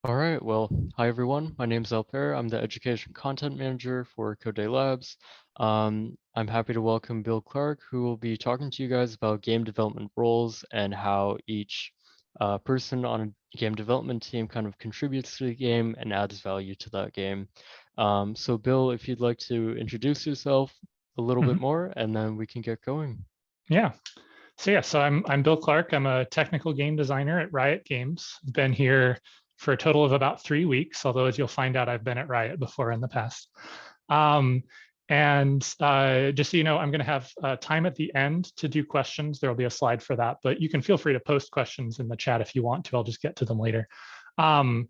All right, well, hi everyone. My name's Alper. I'm the Education Content Manager for CodeDay Labs. I'm happy to welcome Bill Clark, who will be talking to you guys about game development roles and how each person on a game development team kind of contributes to the game and adds value to that game. So Bill, if you'd like to introduce yourself a little bit Mhm. more, and then we can get going. Yeah. So I'm Bill Clark. I'm a technical game designer at Riot Games. Been here for a total of about 3 weeks, although as you'll find out, I've been at Riot before in the past. Um, and just so you know, I'm going to have time at the end to do questions. There will be a slide for that, but you can feel free to post questions in the chat if you want to. I'll just get to them later. But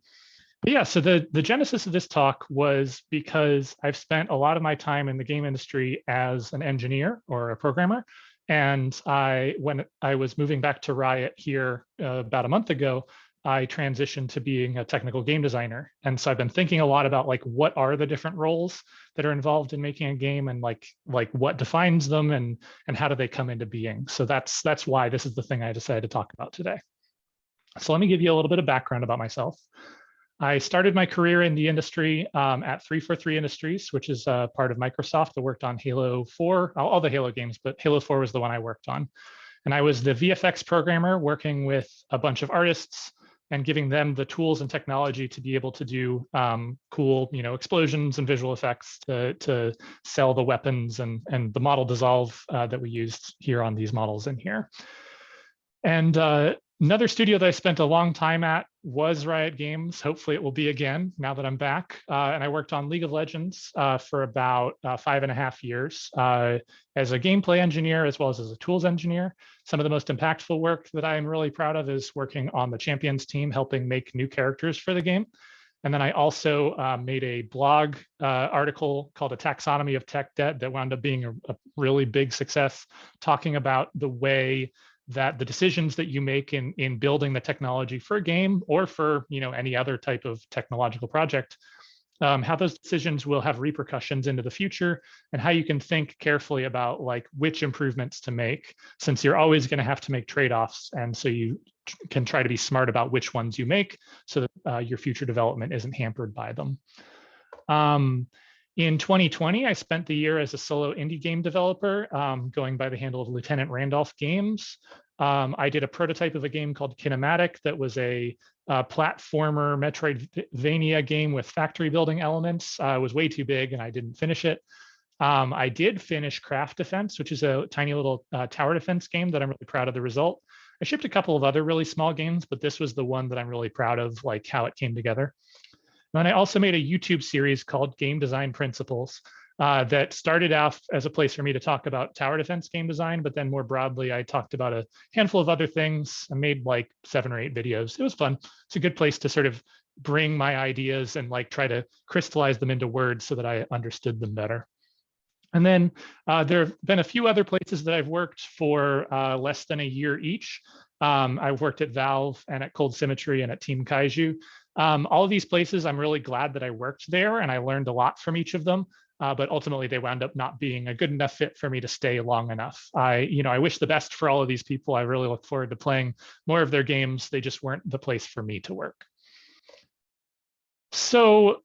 yeah, so the genesis of this talk was because I've spent a lot of my time in the game industry as an engineer or a programmer. And when I was moving back to Riot here about a month ago, I transitioned to being a technical game designer. And so I've been thinking a lot about like what are the different roles that are involved in making a game and like what defines them and how do they come into being. So that's why this is the thing I decided to talk about today. So let me give you a little bit of background about myself. I started my career in the industry at 343 Industries, which is part of Microsoft. I worked on Halo 4, all the Halo games, but Halo 4 was the one I worked on. And I was the VFX programmer working with a bunch of artists and giving them the tools and technology to be able to do cool, explosions and visual effects to sell the weapons and the model dissolve that we used here on these models in here. And another studio that I spent a long time at was Riot Games. Hopefully it will be again now that I'm back. And I worked on League of Legends for about 5.5 years as a gameplay engineer as well as a tools engineer. Some of the most impactful work that I'm really proud of is working on the Champions team, helping make new characters for the game. And then I also made a blog article called A Taxonomy of Tech Debt that wound up being a really big success, talking about the way that the decisions that you make in building the technology for a game or for any other type of technological project, how those decisions will have repercussions into the future and how you can think carefully about like which improvements to make, since you're always going to have to make trade-offs. And so you can try to be smart about which ones you make so that your future development isn't hampered by them. In 2020, I spent the year as a solo indie game developer, going by the handle of Lieutenant Randolph Games. I did a prototype of a game called Kinematic that was a platformer Metroidvania game with factory building elements. It was way too big and I didn't finish it. I did finish Craft Defense, which is a tiny little tower defense game that I'm really proud of the result. I shipped a couple of other really small games, but this was the one that I'm really proud of, like how it came together. And I also made a YouTube series called Game Design Principles that started off as a place for me to talk about tower defense game design, but then more broadly, I talked about a handful of other things. I made like 7 or 8 videos. It was fun. It's a good place to sort of bring my ideas and like try to crystallize them into words so that I understood them better. And then there have been a few other places that I've worked for less than a year each. I've worked at Valve and at Cold Symmetry and at Team Kaiju. All of these places, I'm really glad that I worked there and I learned a lot from each of them. But ultimately, they wound up not being a good enough fit for me to stay long enough. I wish the best for all of these people. I really look forward to playing more of their games. They just weren't the place for me to work. So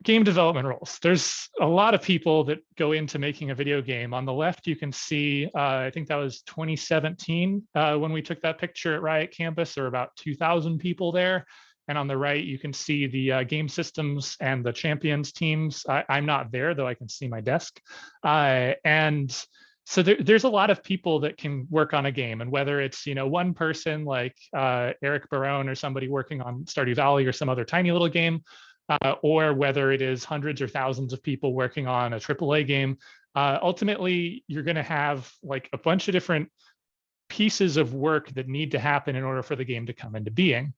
game development roles. There's a lot of people that go into making a video game. On the left, you can see, I think that was 2017 when we took that picture at Riot Campus. There were about 2,000 people there. And on the right, you can see the game systems and the champions teams. I'm not there, though I can see my desk. And so there's a lot of people that can work on a game. And whether it's one person like Eric Barone or somebody working on Stardew Valley or some other tiny little game, or whether it is hundreds or thousands of people working on a AAA game, ultimately you're going to have like a bunch of different pieces of work that need to happen in order for the game to come into being.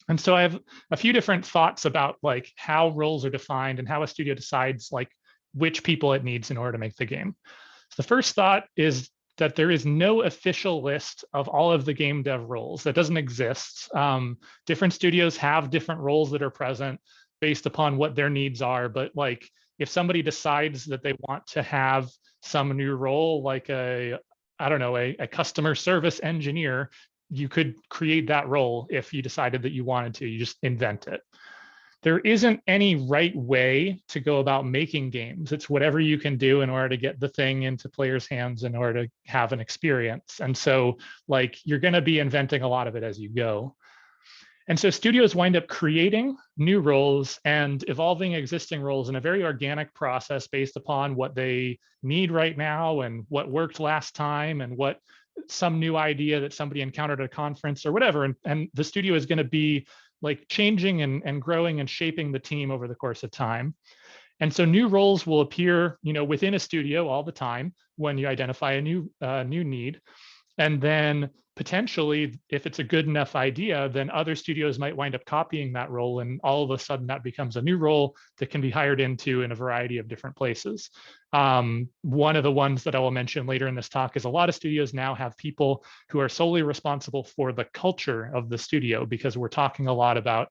And so I have a few different thoughts about like how roles are defined and how a studio decides like which people it needs in order to make the game. So the first thought is that there is no official list of all of the game dev roles. That doesn't exist. Different studios have different roles that are present based upon what their needs are. But like if somebody decides that they want to have some new role, like a customer service engineer, you could create that role if you decided that you wanted to. You just invent it. There isn't any right way to go about making games. It's whatever you can do in order to get the thing into players' hands in order to have an experience. And so, like, you're going to be inventing a lot of it as you go. And so studios wind up creating new roles and evolving existing roles in a very organic process based upon what they need right now and what worked last time and what some new idea that somebody encountered at a conference or whatever. And the studio is going to be like changing and growing and shaping the team over the course of time. And so new roles will appear, within a studio all the time when you identify a new need. And then potentially, if it's a good enough idea, then other studios might wind up copying that role. And all of a sudden that becomes a new role that can be hired into in a variety of different places. One of the ones that I will mention later in this talk is a lot of studios now have people who are solely responsible for the culture of the studio, because we're talking a lot about,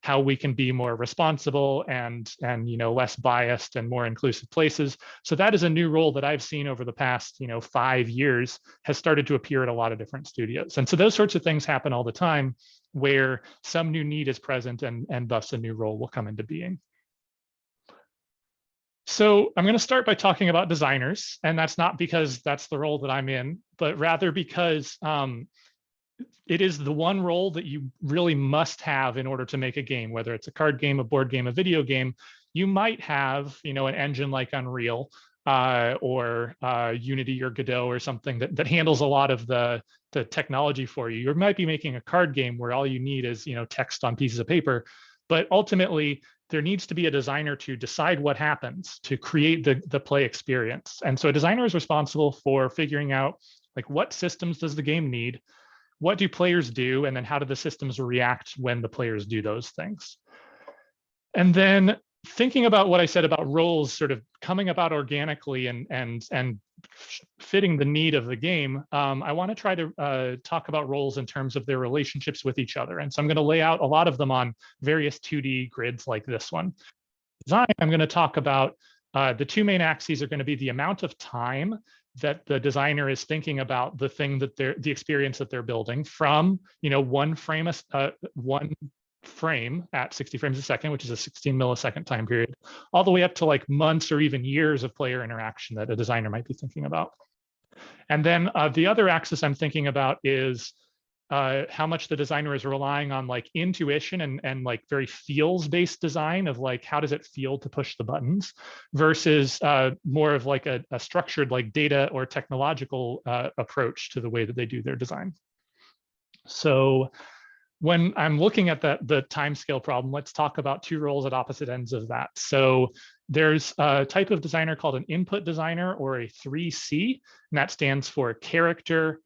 how we can be more responsible and less biased and more inclusive places. So that is a new role that I've seen over the past, 5 years has started to appear at a lot of different studios. And so those sorts of things happen all the time where some new need is present and thus a new role will come into being. So I'm going to start by talking about designers, and that's not because that's the role that I'm in, but rather because it is the one role that you really must have in order to make a game, whether it's a card game, a board game, a video game. You might have, an engine like Unreal or Unity or Godot or something that handles a lot of the technology for you. You might be making a card game where all you need is, text on pieces of paper, but ultimately there needs to be a designer to decide what happens, to create the play experience. And so a designer is responsible for figuring out, like, what systems does the game need? What do players do? And then how do the systems react when the players do those things? And then thinking about what I said about roles sort of coming about organically and fitting the need of the game, I want to try to talk about roles in terms of their relationships with each other. And so I'm going to lay out a lot of them on various 2D grids like this one. Design, I'm going to talk about the two main axes are going to be the amount of time that the designer is thinking about the thing that the experience that they're building from, one frame at 60 frames a second, which is a 16 millisecond time period, all the way up to like months or even years of player interaction that a designer might be thinking about. And then the other axis I'm thinking about is how much the designer is relying on like intuition and like very feels-based design of like, how does it feel to push the buttons versus more of like a structured like data or technological approach to the way that they do their design. So when I'm looking at the timescale problem, let's talk about two roles at opposite ends of that. So there's a type of designer called an input designer, or a 3C, and that stands for character,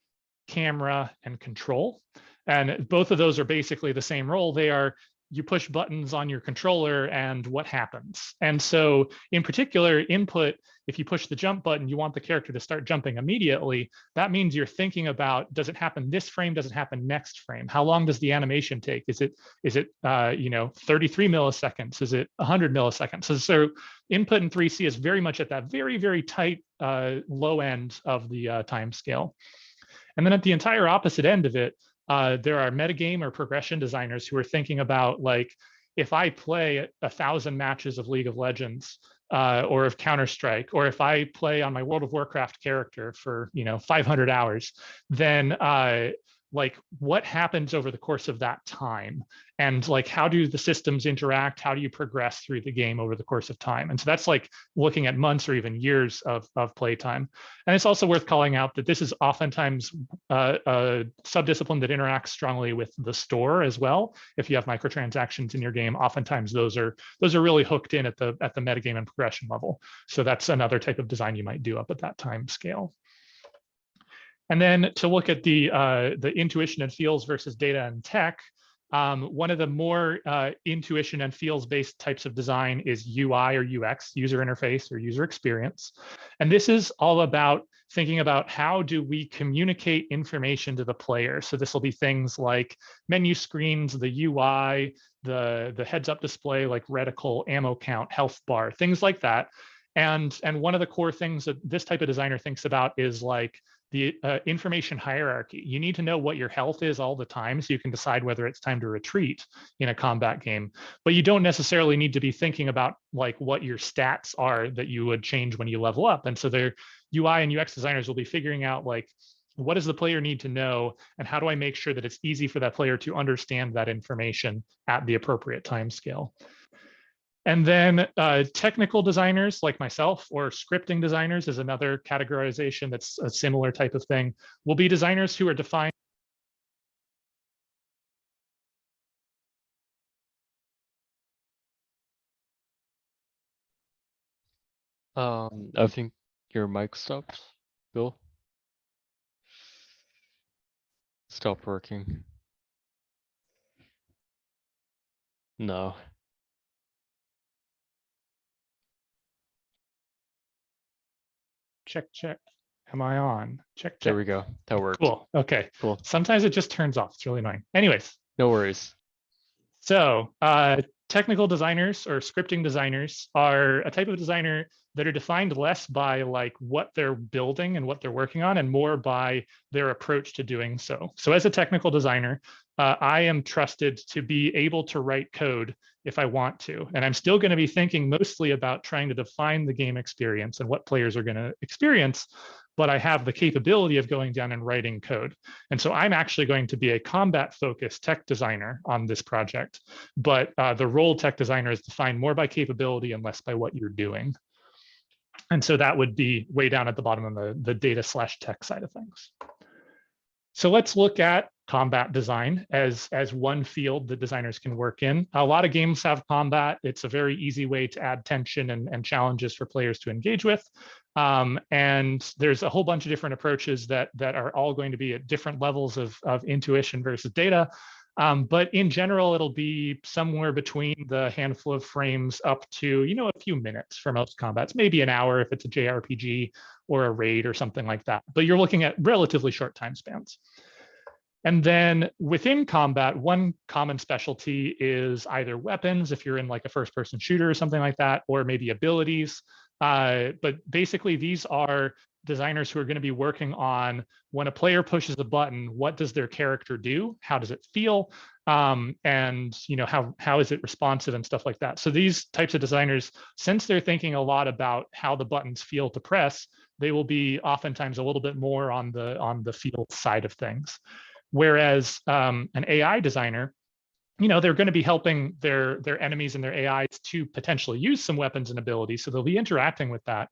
camera, and control. And both of those are basically the same role. They are, you push buttons on your controller and what happens. And so in particular, input, if you push the jump button, you want the character to start jumping immediately. That means you're thinking about, does it happen this frame? Does it happen next frame? How long does the animation take? Is it 33 milliseconds? Is it 100 milliseconds? So input in 3C is very much at that very, very tight low end of the time scale. And then at the entire opposite end of it, there are metagame or progression designers who are thinking about, like, if I play 1,000 matches of League of Legends or of Counter-Strike, or if I play on my World of Warcraft character for 500 hours, then like, what happens over the course of that time? And like, how do the systems interact? How do you progress through the game over the course of time? And so that's like looking at months or even years of playtime. And it's also worth calling out that this is oftentimes a subdiscipline that interacts strongly with the store as well. If you have microtransactions in your game, oftentimes those are really hooked in at the metagame and progression level. So that's another type of design you might do up at that time scale. And then to look at the intuition and feels versus data and tech, one of the more intuition and feels-based types of design is UI or UX, user interface or user experience. And this is all about thinking about, how do we communicate information to the player? So this will be things like menu screens, the UI, the heads-up display like reticle, ammo count, health bar, things like that. And one of the core things that this type of designer thinks about is like the information hierarchy. You need to know what your health is all the time so you can decide whether it's time to retreat in a combat game. But you don't necessarily need to be thinking about like what your stats are that you would change when you level up. And so their UI and UX designers will be figuring out like, what does the player need to know, and how do I make sure that it's easy for that player to understand that information at the appropriate time scale? And then technical designers like myself, or scripting designers is another categorization that's a similar type of thing, will be designers who are defined. I think your mic stopped, Bill. Stop working. No. Check, check. Am I on? Check, check. There we go. That worked. Cool. Okay. Cool. Sometimes it just turns off. It's really annoying. Anyways. No worries. So technical designers or scripting designers are a type of designer that are defined less by like what they're building and what they're working on, and more by their approach to doing so. So as a technical designer, I am trusted to be able to write code if I want to. And I'm still going to be thinking mostly about trying to define the game experience and what players are going to experience, but I have the capability of going down and writing code. And so I'm actually going to be a combat-focused tech designer on this project, but the role tech designer is defined more by capability and less by what you're doing. And so that would be way down at the bottom of the data/tech side of things. So let's look at combat design as one field that designers can work in. A lot of games have combat. It's a very easy way to add tension and challenges for players to engage with. And there's a whole bunch of different approaches that are all going to be at different levels of intuition versus data. But in general, it'll be somewhere between the handful of frames up to, a few minutes for most combats, maybe an hour if it's a JRPG or a raid or something like that. But you're looking at relatively short time spans. And then within combat, one common specialty is either weapons, if you're in like a first-person shooter or something like that, or maybe abilities. But basically, these are designers who are going to be working on when a player pushes a button, what does their character do? How does it feel? And how is it responsive and stuff like that. So these types of designers, since they're thinking a lot about how the buttons feel to press, they will be oftentimes a little bit more on the field side of things. Whereas an AI designer, they're going to be helping their enemies and their AIs to potentially use some weapons and abilities. So they'll be interacting with that.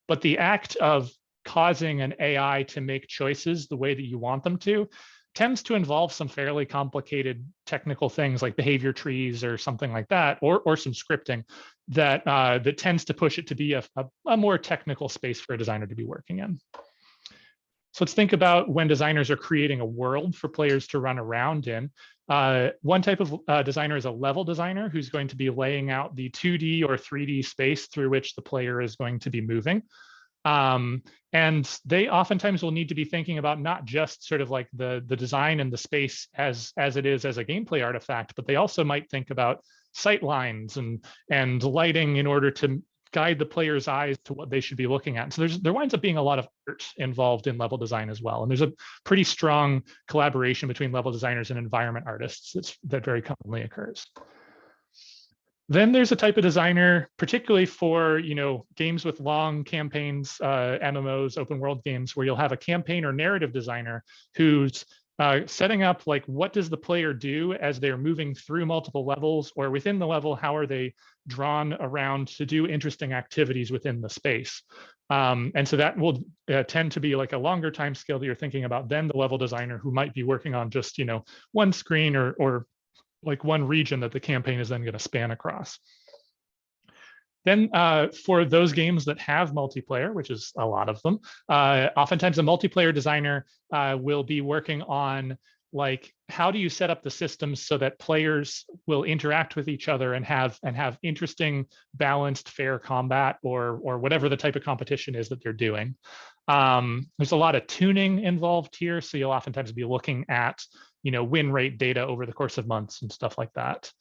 But the act of causing an AI to make choices the way that you want them to tends to involve some fairly complicated technical things like behavior trees or something like that, or some scripting that tends to push it to be a more technical space for a designer to be working in. So let's think about when designers are creating a world for players to run around in. One type of designer is a level designer who's going to be laying out the 2D or 3D space through which the player is going to be moving. And they oftentimes will need to be thinking about not just sort of like the design and the space as it is as a gameplay artifact, but they also might think about sight lines and lighting in order to guide the player's eyes to what they should be looking at. So there winds up being a lot of art involved in level design as well. And there's a pretty strong collaboration between level designers and environment artists that very commonly occurs. Then there's a type of designer, particularly for games with long campaigns, MMOs, open world games, where you'll have a campaign or narrative designer who's setting up like what does the player do as they're moving through multiple levels, or within the level, how are they drawn around to do interesting activities within the space. And so that will tend to be like a longer time scale that you're thinking about than the level designer who might be working on just one screen or like one region that the campaign is then going to span across. Then for those games that have multiplayer, which is a lot of them, oftentimes a multiplayer designer will be working on like, how do you set up the systems so that players will interact with each other and have interesting, balanced, fair combat or whatever the type of competition is that they're doing. There's a lot of tuning involved here. So you'll oftentimes be looking at win rate data over the course of months and stuff like that.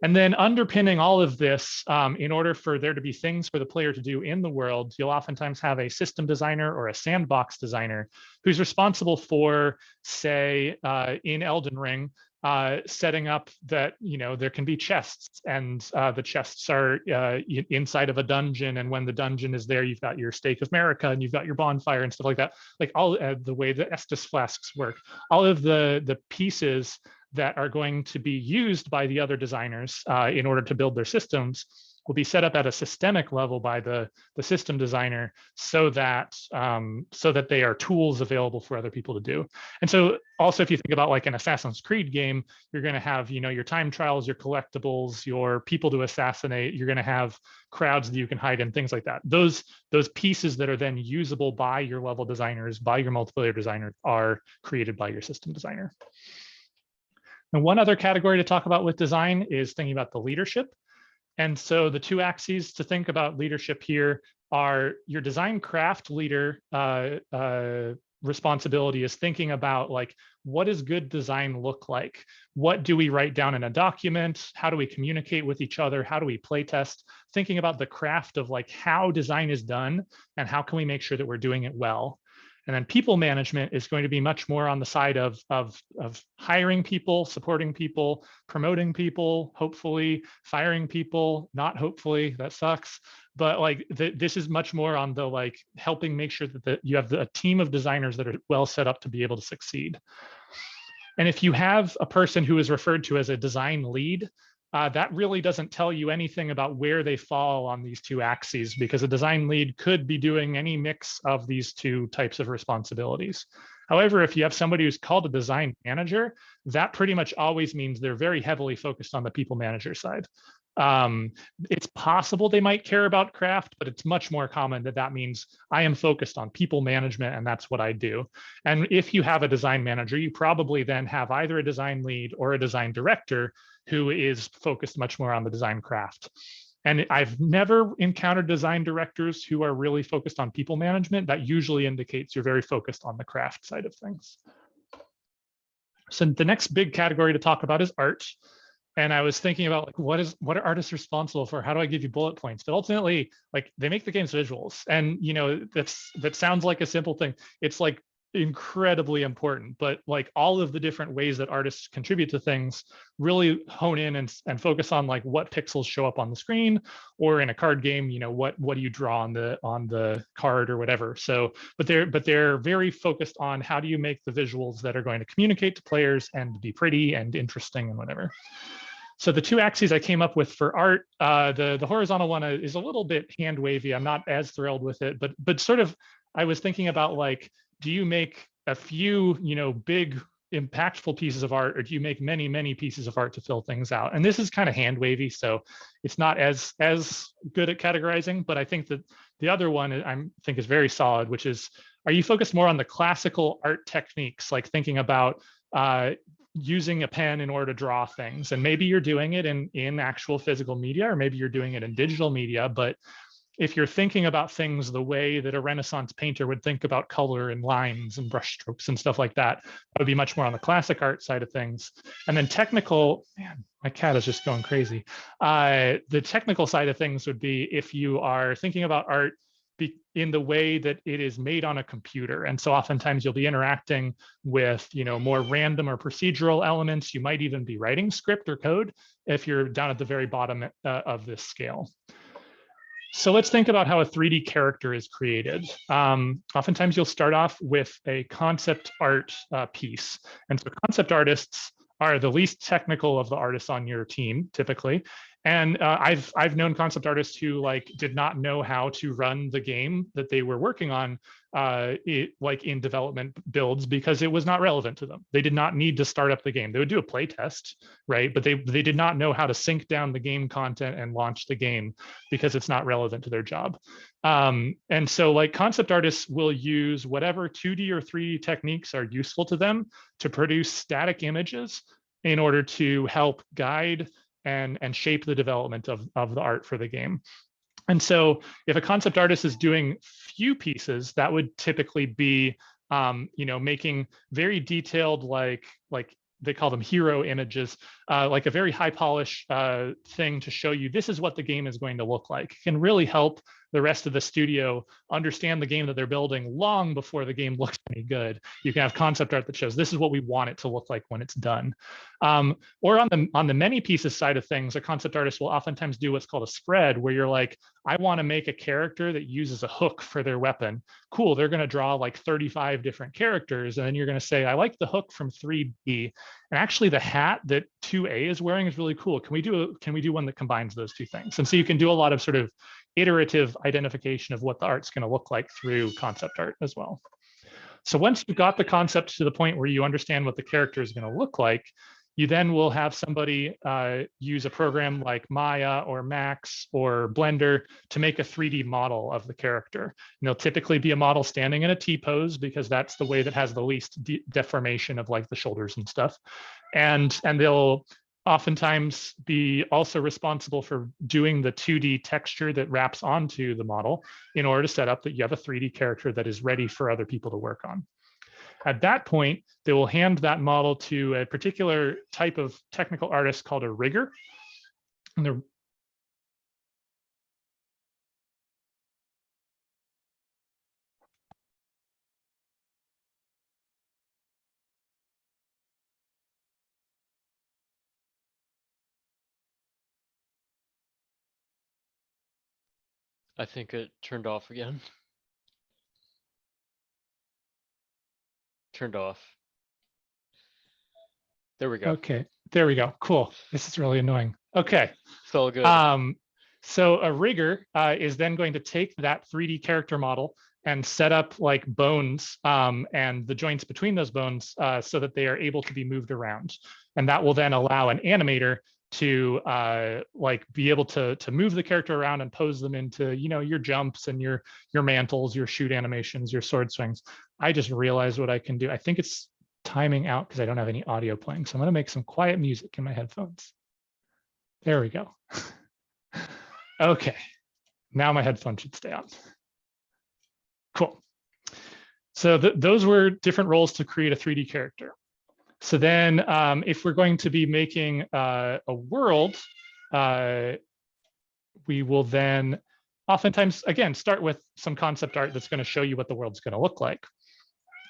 And then underpinning all of this, in order for there to be things for the player to do in the world, you'll oftentimes have a system designer or a sandbox designer who's responsible for, say, in Elden Ring, setting up that, there can be chests, and the chests are inside of a dungeon. And when the dungeon is there, you've got your stake of Marika and you've got your bonfire and stuff like that. Like all the way the Estus flasks work, all of the pieces that are going to be used by the other designers in order to build their systems will be set up at a systemic level by the system designer, so that they are tools available for other people to do. And so also, if you think about like an Assassin's Creed game, you're going to have, your time trials, your collectibles, your people to assassinate. You're going to have crowds that you can hide in, things like that. Those pieces that are then usable by your level designers, by your multiplayer designers, are created by your system designer. And one other category to talk about with design is thinking about the leadership. And so the two axes to think about leadership here are your design craft leader responsibility is thinking about like, what does good design look like? What do we write down in a document? How do we communicate with each other? How do we play test? Thinking about the craft of like how design is done and how can we make sure that we're doing it well. And then people management is going to be much more on the side of hiring people, supporting people, promoting people, hopefully firing people, not hopefully, that sucks. But like this is much more on the like helping make sure that you have a team of designers that are well set up to be able to succeed. And if you have a person who is referred to as a design lead, that really doesn't tell you anything about where they fall on these two axes, because a design lead could be doing any mix of these two types of responsibilities. However, if you have somebody who's called a design manager, that pretty much always means they're very heavily focused on the people manager side. It's possible they might care about craft, but it's much more common that means I am focused on people management and that's what I do. And if you have a design manager, you probably then have either a design lead or a design director who is focused much more on the design craft. And I've never encountered design directors who are really focused on people management. That usually indicates you're very focused on the craft side of things. So the next big category to talk about is art. And I was thinking about like, what are artists responsible for? How do I give you bullet points? But ultimately, like they make the game's visuals. And that sounds like a simple thing. It's like incredibly important, but like all of the different ways that artists contribute to things really hone in and focus on like what pixels show up on the screen, or in a card game, what do you draw on the card or whatever. So, but they're very focused on how do you make the visuals that are going to communicate to players and be pretty and interesting and whatever. So the two axes I came up with for art, the horizontal one is a little bit hand wavy. I'm not as thrilled with it, but sort of I was thinking about like, do you make a few, big impactful pieces of art, or do you make many, many pieces of art to fill things out? And this is kind of hand wavy, so it's not as good at categorizing, but I think that the other one I think is very solid, which is, are you focused more on the classical art techniques, like thinking about using a pen in order to draw things? And maybe you're doing it in actual physical media, or maybe you're doing it in digital media, but if you're thinking about things the way that a Renaissance painter would think about color and lines and brushstrokes and stuff like that, that would be much more on the classic art side of things. And then technical, man, my cat is just going crazy. The technical side of things would be if you are thinking about art in the way that it is made on a computer. And so oftentimes you'll be interacting with, more random or procedural elements. You might even be writing script or code if you're down at the very bottom of this scale. So let's think about how a 3D character is created. Oftentimes you'll start off with a concept art piece. And so concept artists are the least technical of the artists on your team, typically. And I've known concept artists who like did not know how to run the game that they were working on, like in development builds, because it was not relevant to them. They did not need to start up the game. They would do a play test, right? But they did not know how to sync down the game content and launch the game because it's not relevant to their job. And so like concept artists will use whatever 2D or 3D techniques are useful to them to produce static images in order to help guide and shape the development of the art for the game. And so if a concept artist is doing few pieces, that would typically be, making very detailed, like they call them hero images, like a very high polish thing to show you this is what the game is going to look like. It can really help the rest of the studio understand the game that they're building long before the game looks any good. You can have concept art that shows this is what we want it to look like when it's done. Or on the many pieces side of things, a concept artist will oftentimes do what's called a spread, where you're like, I want to make a character that uses a hook for their weapon. Cool, they're going to draw like 35 different characters, and then you're going to say, I like the hook from 3B, and actually the hat that 2A is wearing is really cool. Can we do one that combines those two things? And so you can do a lot of sort of iterative identification of what the art's going to look like through concept art as well. So once you've got the concept to the point where you understand what the character is going to look like, you then will have somebody use a program like Maya or Max or Blender to make a 3D model of the character. And they'll typically be a model standing in a T-pose because that's the way that has the least deformation of like the shoulders and stuff. And they'll oftentimes be also responsible for doing the 2D texture that wraps onto the model in order to set up that you have a 3D character that is ready for other people to work on. At that point, they will hand that model to a particular type of technical artist called a rigger. And I think it turned off again. Turned off. There we go. Okay, there we go. Cool. This is really annoying. Okay. It's all good. So a rigger is then going to take that 3D character model and set up like bones and the joints between those bones so that they are able to be moved around. And that will then allow an animator to like be able to move the character around and pose them into, you know, your jumps and your mantles, your shoot animations, your sword swings. I just realized what I can do. I think it's timing out because I don't have any audio playing. So I'm going to make some quiet music in my headphones. There we go. Okay, now my headphones should stay on. Cool. So those were different roles to create a 3D character. So then if we're going to be making a world, we will then oftentimes, again, start with some concept art that's going to show you what the world's going to look like.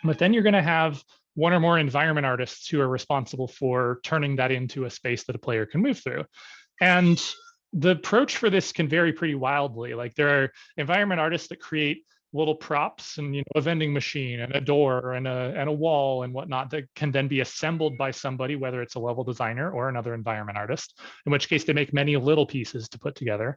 But then you're going to have one or more environment artists who are responsible for turning that into a space that a player can move through. And the approach for this can vary pretty wildly. Like there are environment artists that create little props and, you know, a vending machine and a door and a wall and whatnot that can then be assembled by somebody, whether it's a level designer or another environment artist, in which case they make many little pieces to put together.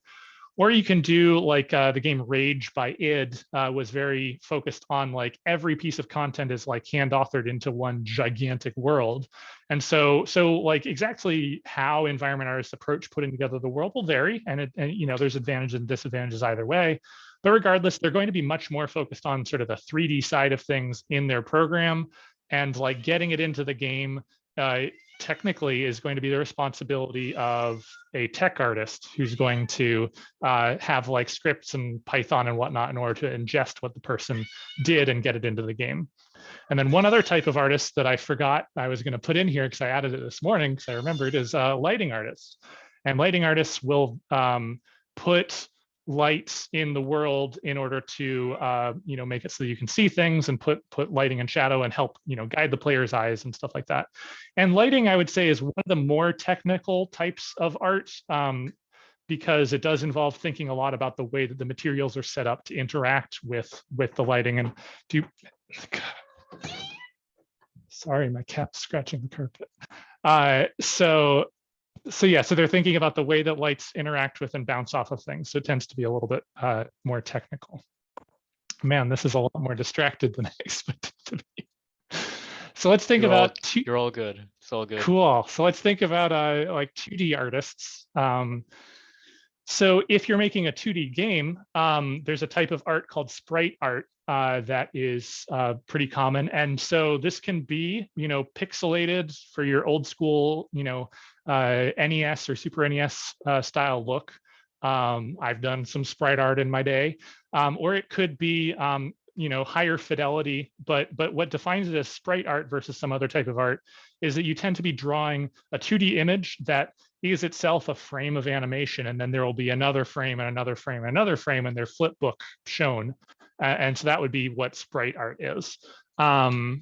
Or you can do like the game Rage by id was very focused on like every piece of content is like hand authored into one gigantic world. And so like exactly how environment artists approach putting together the world will vary. And you know, there's advantages and disadvantages either way. But regardless, they're going to be much more focused on sort of the 3D side of things in their program, and like getting it into the game technically is going to be the responsibility of a tech artist who's going to have like scripts and Python and whatnot in order to ingest what the person did and get it into the game. And then one other type of artist that I forgot I was going to put in here because I added it this morning because I remembered is lighting artists. And lighting artists will put lights in the world in order to you know, make it so you can see things and put lighting and shadow and help, you know, guide the player's eyes and stuff like that. And lighting, I would say, is one of the more technical types of art because it does involve thinking a lot about the way that the materials are set up to interact with the lighting. And sorry, my cat's scratching the carpet. So yeah, so they're thinking about the way that lights interact with and bounce off of things. So it tends to be a little bit more technical. Man, this is a lot more distracted than I expected to be. So let's think about you're all good. It's all good. Cool. So let's think about like 2D artists. So if you're making a 2D game, there's a type of art called Sprite Art that is pretty common. And so this can be, you know, pixelated for your old school, you know, NES or Super NES style look. I've done some Sprite Art in my day. Or it could be higher fidelity, but what defines it as sprite art versus some other type of art is that you tend to be drawing a 2D image that is itself a frame of animation, and then there will be another frame and another frame and another frame, and their flip book shown. And so that would be what sprite art is. And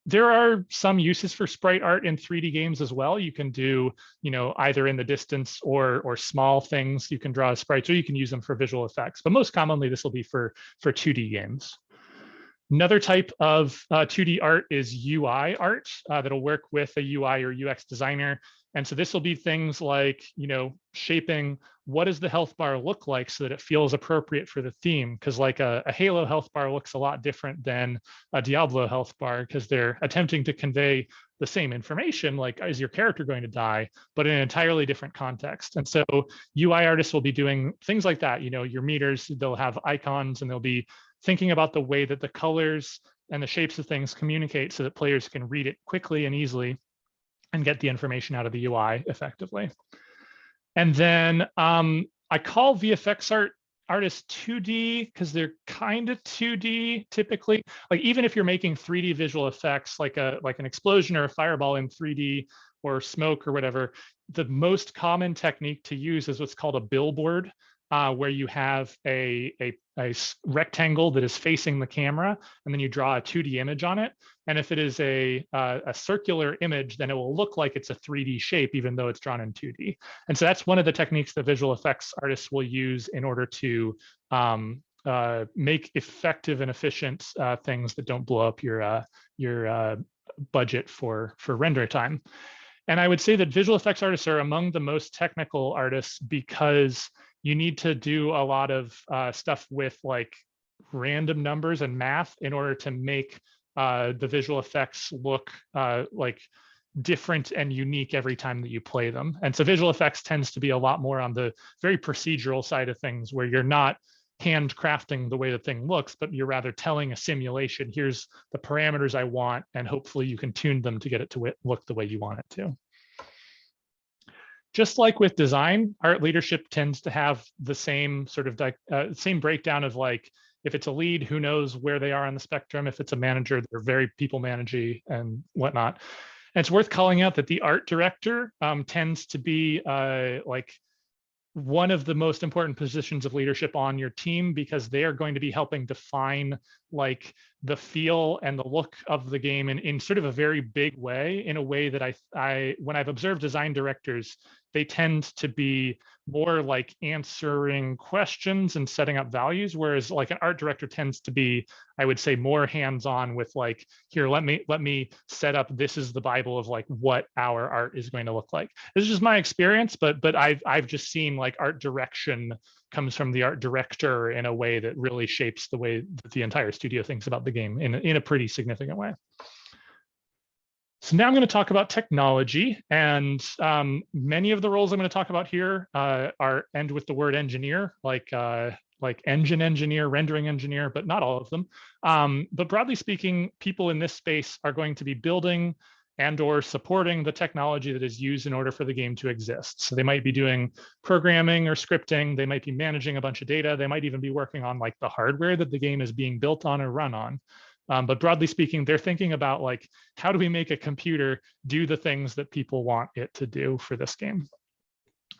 there are some uses for sprite art in 3D games as well. You can do, either in the distance or small things. You can draw sprites, or you can use them for visual effects. But most commonly, this will be for 2D games. Another type of 2D art is UI art that'll work with a UI or UX designer. And so this will be things like, shaping what does the health bar look like so that it feels appropriate for the theme. Because like a Halo health bar looks a lot different than a Diablo health bar, because they're attempting to convey the same information, like is your character going to die, but in an entirely different context. And so UI artists will be doing things like that. Your meters, they'll have icons, and they'll be thinking about the way that the colors and the shapes of things communicate so that players can read it quickly and easily and get the information out of the UI effectively. And then I call VFX artists 2D because they're kind of 2D typically. Like even if you're making 3D visual effects, like an explosion or a fireball in 3D or smoke or whatever, the most common technique to use is what's called a billboard, where you have a rectangle that is facing the camera, and then you draw a 2D image on it. And if it is a circular image, then it will look like it's a 3D shape, even though it's drawn in 2D. And so that's one of the techniques that visual effects artists will use in order to make effective and efficient things that don't blow up your budget for render time. And I would say that visual effects artists are among the most technical artists because you need to do a lot of stuff with like random numbers and math in order to make the visual effects look like different and unique every time that you play them. And so visual effects tends to be a lot more on the very procedural side of things, where you're not handcrafting the way the thing looks, but you're rather telling a simulation, here's the parameters I want, and hopefully you can tune them to get it to look the way you want it to. Just like with design, art leadership tends to have the same sort of same breakdown of like, if it's a lead, who knows where they are on the spectrum? If it's a manager, they're very people managey and whatnot. And it's worth calling out that the art director tends to be like one of the most important positions of leadership on your team, because they are going to be helping define like the feel and the look of the game in sort of a very big way, in a way that I when I've observed design directors, they tend to be more like answering questions and setting up values, whereas like an art director tends to be, I would say, more hands-on with like, here, let me set up, this is the Bible of like what our art is going to look like. This is just my experience, but I've just seen like art direction comes from the art director in a way that really shapes the way that the entire studio thinks about the game in a pretty significant way. So now I'm going to talk about technology, and many of the roles I'm going to talk about here end with the word engineer, like engine engineer, rendering engineer, but not all of them. But broadly speaking, people in this space are going to be building and or supporting the technology that is used in order for the game to exist. So they might be doing programming or scripting, they might be managing a bunch of data, they might even be working on like the hardware that the game is being built on or run on. But broadly speaking, they're thinking about like, how do we make a computer do the things that people want it to do for this game?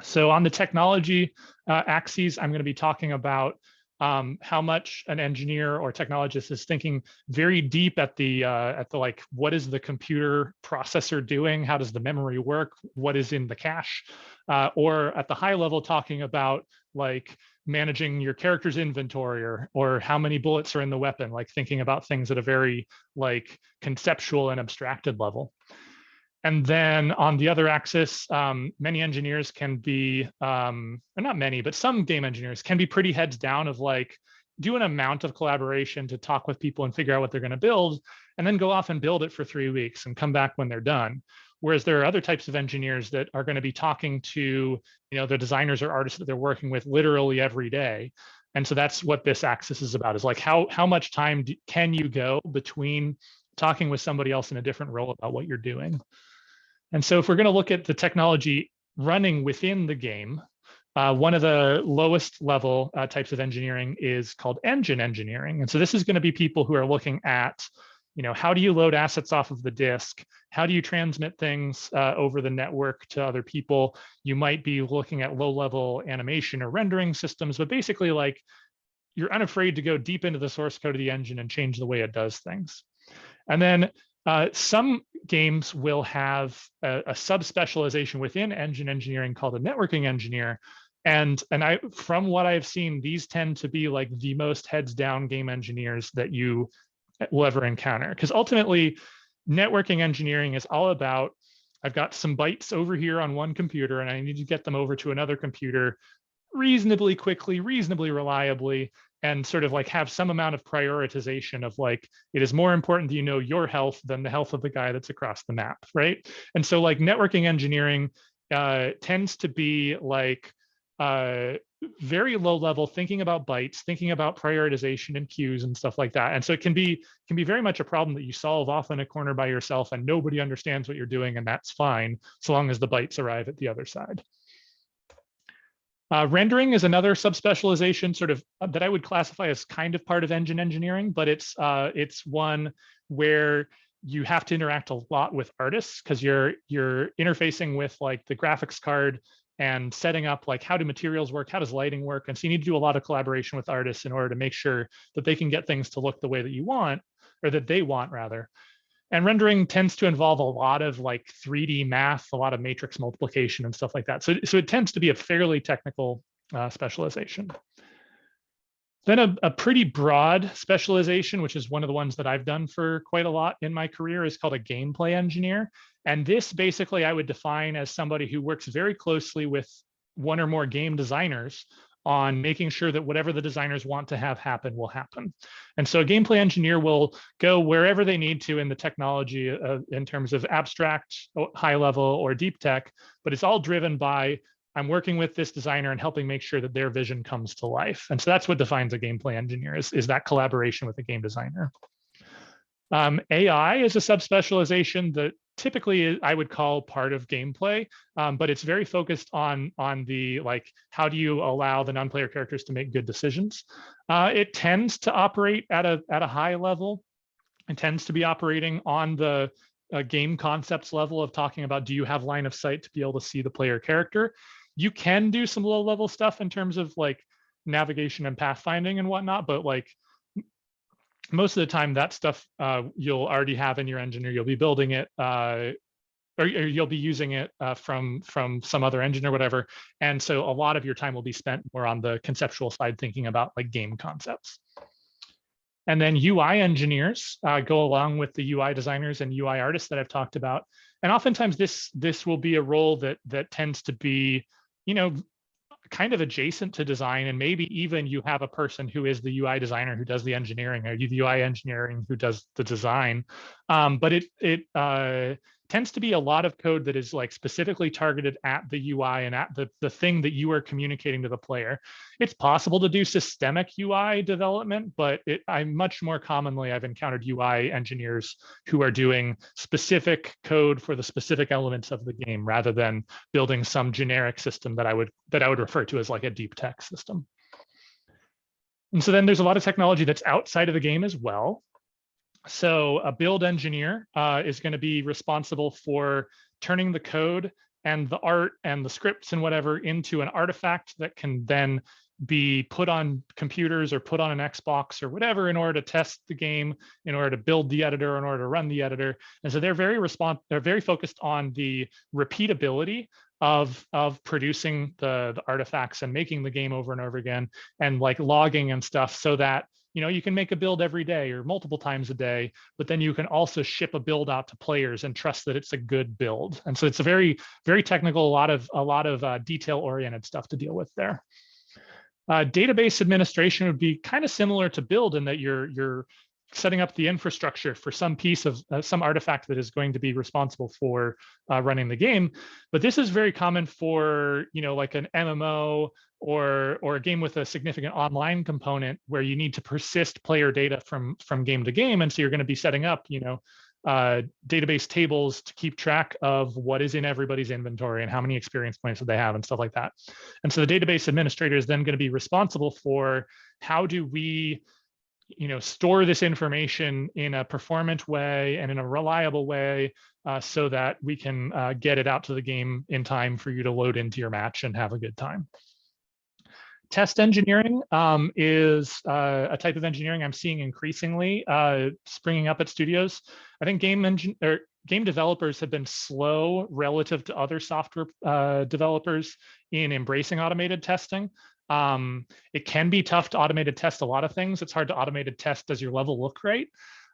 So on the technology axes, I'm going to be talking about how much an engineer or technologist is thinking very deep at the like, what is the computer processor doing? How does the memory work? What is in the cache? Or at the high level, talking about like managing your character's inventory, or how many bullets are in the weapon, like thinking about things at a very like conceptual and abstracted level. And then on the other axis, many engineers can be, or not many, but some game engineers can be pretty heads down of like, do an amount of collaboration to talk with people and figure out what they're going to build, and then go off and build it for 3 weeks and come back when they're done. Whereas there are other types of engineers that are going to be talking to, the designers or artists that they're working with literally every day. And so that's what this axis is about, is like how much time can you go between talking with somebody else in a different role about what you're doing. And so if we're going to look at the technology running within the game, One of the lowest level types of engineering is called engine engineering. And so this is going to be people who are looking at, how do you load assets off of the disk? How do you transmit things over the network to other people? You might be looking at low-level animation or rendering systems, but basically, like, you're unafraid to go deep into the source code of the engine and change the way it does things. And then some games will have a subspecialization within engine engineering called a networking engineer. And from what I've seen, these tend to be like the most heads down game engineers that you will ever encounter. Because ultimately, networking engineering is all about, I've got some bytes over here on one computer and I need to get them over to another computer reasonably quickly, reasonably reliably, and sort of like have some amount of prioritization of like, it is more important that you know your health than the health of the guy that's across the map, right? And so like networking engineering tends to be like very low level, thinking about bytes, thinking about prioritization and queues and stuff like that. And so it can be very much a problem that you solve off in a corner by yourself and nobody understands what you're doing, and that's fine so long as the bytes arrive at the other side. Rendering is another subspecialization, sort of that I would classify as kind of part of engine engineering, but it's one where you have to interact a lot with artists because you're interfacing with like the graphics card and setting up like how do materials work, how does lighting work, and so you need to do a lot of collaboration with artists in order to make sure that they can get things to look the way that you want, or that they want rather. And rendering tends to involve a lot of like 3D math, a lot of matrix multiplication and stuff like that. So it tends to be a fairly technical specialization. Then a pretty broad specialization, which is one of the ones that I've done for quite a lot in my career, is called a gameplay engineer. And this basically I would define as somebody who works very closely with one or more game designers on making sure that whatever the designers want to have happen will happen. And so a gameplay engineer will go wherever they need to in the technology in terms of abstract, high level, or deep tech, but it's all driven by, I'm working with this designer and helping make sure that their vision comes to life. And so that's what defines a gameplay engineer, is that collaboration with a game designer. AI is a subspecialization that typically I would call part of gameplay, but it's very focused on the like, how do you allow the non-player characters to make good decisions? It tends to operate at a high level. It tends to be operating on the game concepts level of talking about, do you have line of sight to be able to see the player character? You can do some low level stuff in terms of like navigation and pathfinding and whatnot, but like most of the time that stuff you'll already have in your engine, or you'll be building it or you'll be using it from some other engine or whatever. And so a lot of your time will be spent more on the conceptual side, thinking about like game concepts. And then UI engineers go along with the UI designers and UI artists that I've talked about. And oftentimes this will be a role that tends to be, kind of adjacent to design, and maybe even you have a person who is the UI designer who does the engineering, or the UI engineering who does the design. But it tends to be a lot of code that is like specifically targeted at the UI and at the thing that you are communicating to the player. It's possible to do systemic UI development, but much more commonly I've encountered UI engineers who are doing specific code for the specific elements of the game, rather than building some generic system that I would refer to as like a deep tech system. And so then there's a lot of technology that's outside of the game as well. So a build engineer is going to be responsible for turning the code and the art and the scripts and whatever into an artifact that can then be put on computers or put on an Xbox or whatever in order to test the game, in order to build the editor, in order to run the editor. And so they're very focused on the repeatability of producing the artifacts and making the game over and over again, and like logging and stuff, so that you can make a build every day or multiple times a day, but then you can also ship a build out to players and trust that it's a good build. And so it's a very, very technical, a lot of detail oriented stuff to deal with there. Database administration would be kind of similar to build, in that you're setting up the infrastructure for some piece of some artifact that is going to be responsible for running the game. But this is very common for, like an MMO or a game with a significant online component, where you need to persist player data from game to game. And so you're going to be setting up, database tables to keep track of what is in everybody's inventory and how many experience points that they have and stuff like that. And so the database administrator is then going to be responsible for how do we store this information in a performant way and in a reliable way so that we can get it out to the game in time for you to load into your match and have a good time. Test engineering is a type of engineering I'm seeing increasingly springing up at studios. I think game developers have been slow relative to other software developers in embracing automated testing. It can be tough to automated test a lot of things. It's hard to automated test does your level look right.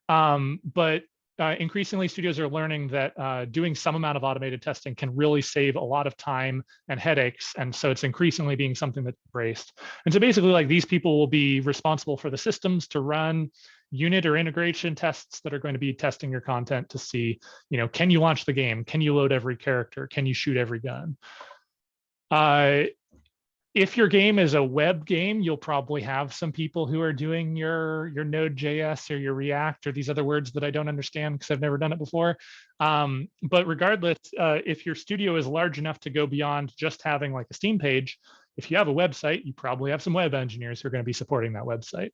But increasingly studios are learning that doing some amount of automated testing can really save a lot of time and headaches. And so it's increasingly being something that's embraced. And so basically like these people will be responsible for the systems to run unit or integration tests that are going to be testing your content to see, can you launch the game? Can you load every character? Can you shoot every gun? If your game is a web game, you'll probably have some people who are doing your Node.js or your React or these other words that I don't understand because I've never done it before. But regardless, if your studio is large enough to go beyond just having like a Steam page, if you have a website, you probably have some web engineers who are going to be supporting that website.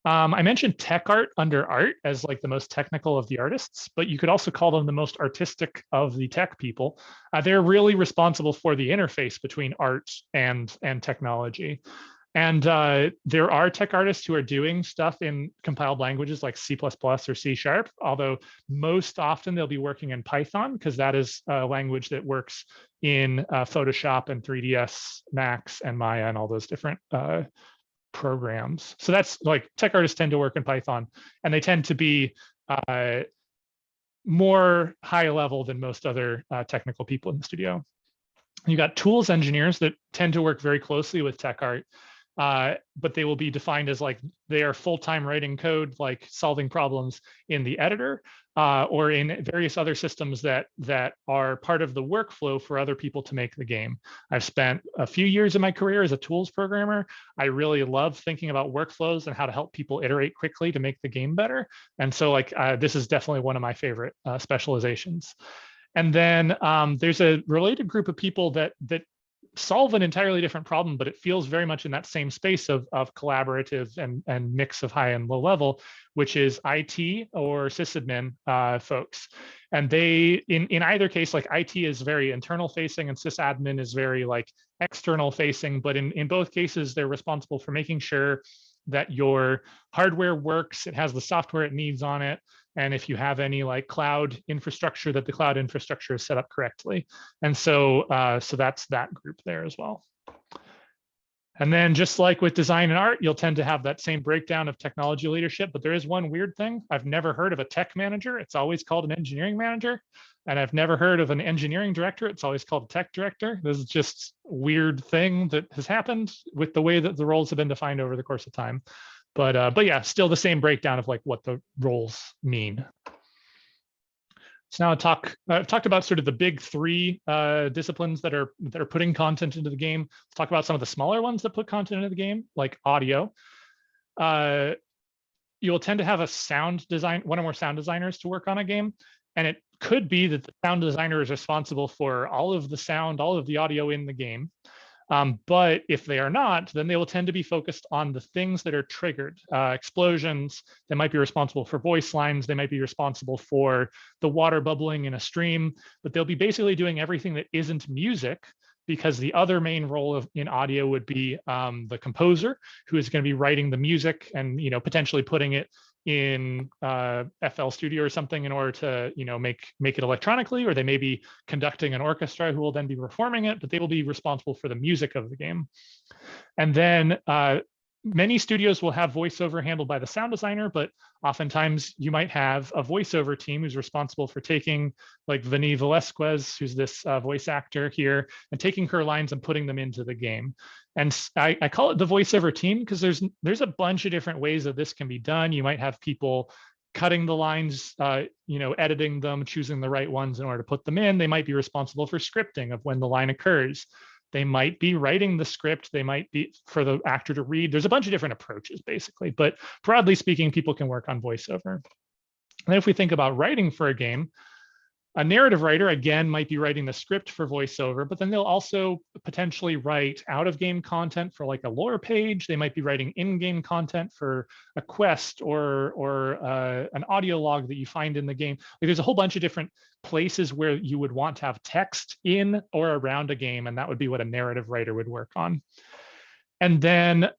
I mentioned tech art under art as like the most technical of the artists, but you could also call them the most artistic of the tech people. They're really responsible for the interface between art and technology. And there are tech artists who are doing stuff in compiled languages like C++ or C#, although most often they'll be working in Python because that is a language that works in Photoshop and 3ds Max and Maya and all those different programs. So that's like tech artists tend to work in Python and they tend to be more high level than most other technical people in the studio. You got tools engineers that tend to work very closely with tech art, but they will be defined as like they are full-time writing code, like solving problems in the editor or in various other systems that are part of the workflow for other people to make the game. I've spent a few years of my career as a tools programmer. I really love thinking about workflows and how to help people iterate quickly to make the game better. And so like this is definitely one of my favorite specializations. And then there's a related group of people that solve an entirely different problem, but it feels very much in that same space of collaborative and mix of high and low level, which is IT or sysadmin folks. And they, in either case, like IT is very internal facing and sysadmin is very like external facing, but in both cases, they're responsible for making sure that your hardware works, it has the software it needs on it, and if you have any like cloud infrastructure, that the cloud infrastructure is set up correctly. And so, so that's that group there as well. And then just like with design and art, you'll tend to have that same breakdown of technology leadership, but there is one weird thing. I've never heard of a tech manager. It's always called an engineering manager. And I've never heard of an engineering director. It's always called a tech director. This is just a weird thing that has happened with the way that the roles have been defined over the course of time. But yeah, still the same breakdown of like what the roles mean. So now I've talked about sort of the big three disciplines that are putting content into the game. Let's talk about some of the smaller ones that put content into the game, like audio. You'll tend to have one or more sound designers to work on a game. And it could be that the sound designer is responsible for all of the sound, all of the audio in the game. But if they are not, then they will tend to be focused on the things that are triggered. Explosions, they might be responsible for voice lines, they might be responsible for the water bubbling in a stream, but they'll be basically doing everything that isn't music, because the other main role in audio would be the composer, who is going to be writing the music and potentially putting it in FL Studio or something in order to make it electronically, or they may be conducting an orchestra who will then be performing it, but they will be responsible for the music of the game. And then many studios will have voiceover handled by the sound designer, but oftentimes you might have a voiceover team who's responsible for taking like Vinny Velasquez, who's this voice actor here, and taking her lines and putting them into the game. And I call it the voiceover team because there's a bunch of different ways that this can be done. You might have people cutting the lines, editing them, choosing the right ones in order to put them in. They might be responsible for scripting of when the line occurs. They might be writing the script. They might be for the actor to read. There's a bunch of different approaches, basically. But broadly speaking, people can work on voiceover. And then if we think about writing for a game, a narrative writer, again, might be writing the script for voiceover, but then they'll also potentially write out-of-game content for like a lore page. They might be writing in-game content for a quest or an audio log that you find in the game. Like there's a whole bunch of different places where you would want to have text in or around a game, and that would be what a narrative writer would work on. And then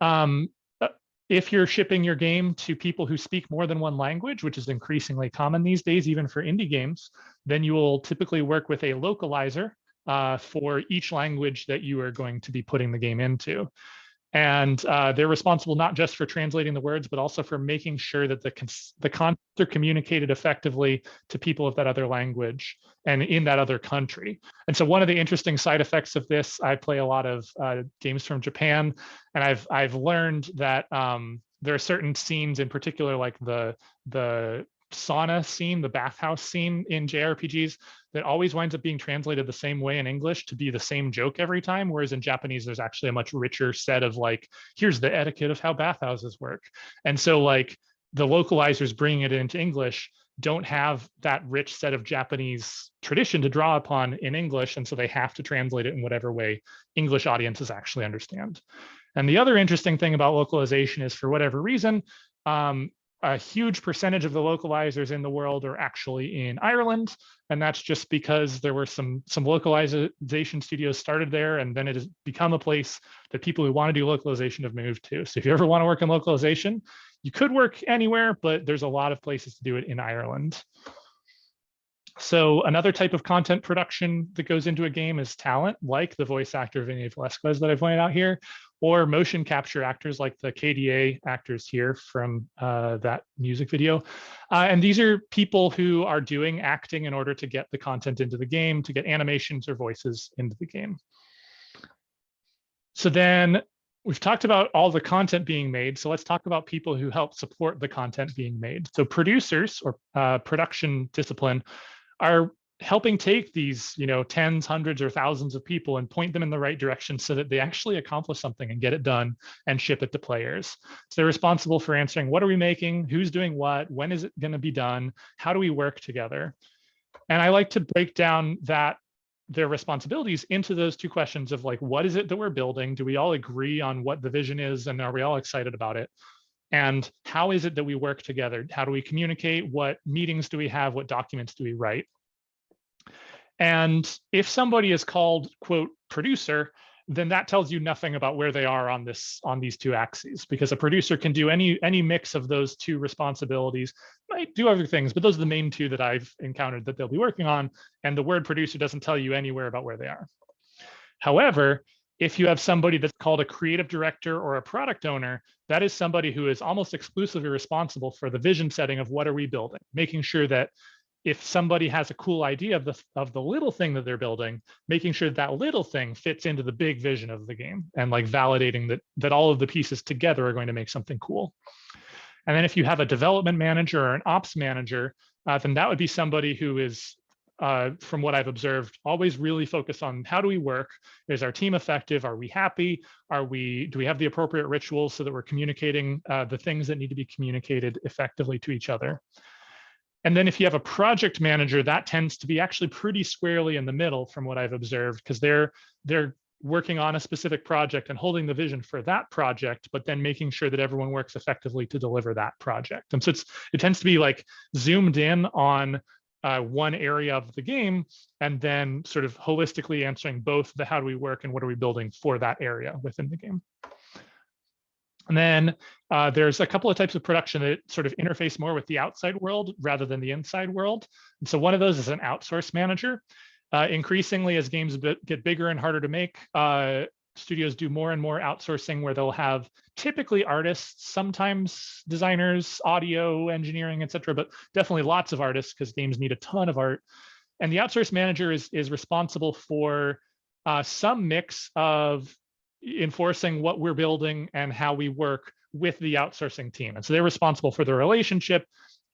if you're shipping your game to people who speak more than one language, which is increasingly common these days, even for indie games, then you will typically work with a localizer for each language that you are going to be putting the game into. And they're responsible not just for translating the words, but also for making sure that the content are communicated effectively to people of that other language and in that other country. And so one of the interesting side effects of this, I play a lot of games from Japan, and I've learned that there are certain scenes in particular, like the sauna scene, the bathhouse scene in JRPGs, that always winds up being translated the same way in English to be the same joke every time, whereas in Japanese, there's actually a much richer set of like, here's the etiquette of how bathhouses work. And so like the localizers bringing it into English don't have that rich set of Japanese tradition to draw upon in English, and so they have to translate it in whatever way English audiences actually understand. And the other interesting thing about localization is, for whatever reason, a huge percentage of the localizers in the world are actually in Ireland, and that's just because there were some localization studios started there, and then it has become a place that people who want to do localization have moved to. So if you ever want to work in localization, you could work anywhere, but there's a lot of places to do it in Ireland. So another type of content production that goes into a game is talent, like the voice actor Vinny Velasquez that I pointed out here, or motion capture actors like the KDA actors here from that music video. And these are people who are doing acting in order to get the content into the game, to get animations or voices into the game. So then we've talked about all the content being made. So let's talk about people who help support the content being made. So producers, or production discipline, are helping take these, tens, hundreds, or thousands of people and point them in the right direction so that they actually accomplish something and get it done and ship it to players. So they're responsible for answering, what are we making? Who's doing what? When is it going to be done? How do we work together? And I like to break down their responsibilities into those two questions of like, what is it that we're building? Do we all agree on what the vision is? And are we all excited about it? And how is it that we work together? How do we communicate? What meetings do we have? What documents do we write? And if somebody is called, quote, producer, then that tells you nothing about where they are on these two axes, because a producer can do any mix of those two responsibilities, might do other things, but those are the main two that I've encountered that they'll be working on. And the word producer doesn't tell you anywhere about where they are. However, if you have somebody that's called a creative director or a product owner, that is somebody who is almost exclusively responsible for the vision setting of what are we building, making sure that if somebody has a cool idea of the little thing that they're building, making sure that little thing fits into the big vision of the game, and like validating that all of the pieces together are going to make something cool. And then if you have a development manager or an ops manager, then that would be somebody who is, from what I've observed, always really focused on how do we work? Is our team effective? Are we happy? Do we have the appropriate rituals so that we're communicating the things that need to be communicated effectively to each other? And then if you have a project manager, that tends to be actually pretty squarely in the middle from what I've observed, because they're working on a specific project and holding the vision for that project, but then making sure that everyone works effectively to deliver that project. And so it tends to be like zoomed in on one area of the game, and then sort of holistically answering both the how do we work and what are we building for that area within the game. And then there's a couple of types of production that sort of interface more with the outside world rather than the inside world. And so one of those is an outsource manager. Increasingly, as games get bigger and harder to make, studios do more and more outsourcing, where they'll have typically artists, sometimes designers, audio, engineering, et cetera, but definitely lots of artists because games need a ton of art. And the outsource manager is responsible for some mix of enforcing what we're building and how we work with the outsourcing team. And so they're responsible for the relationship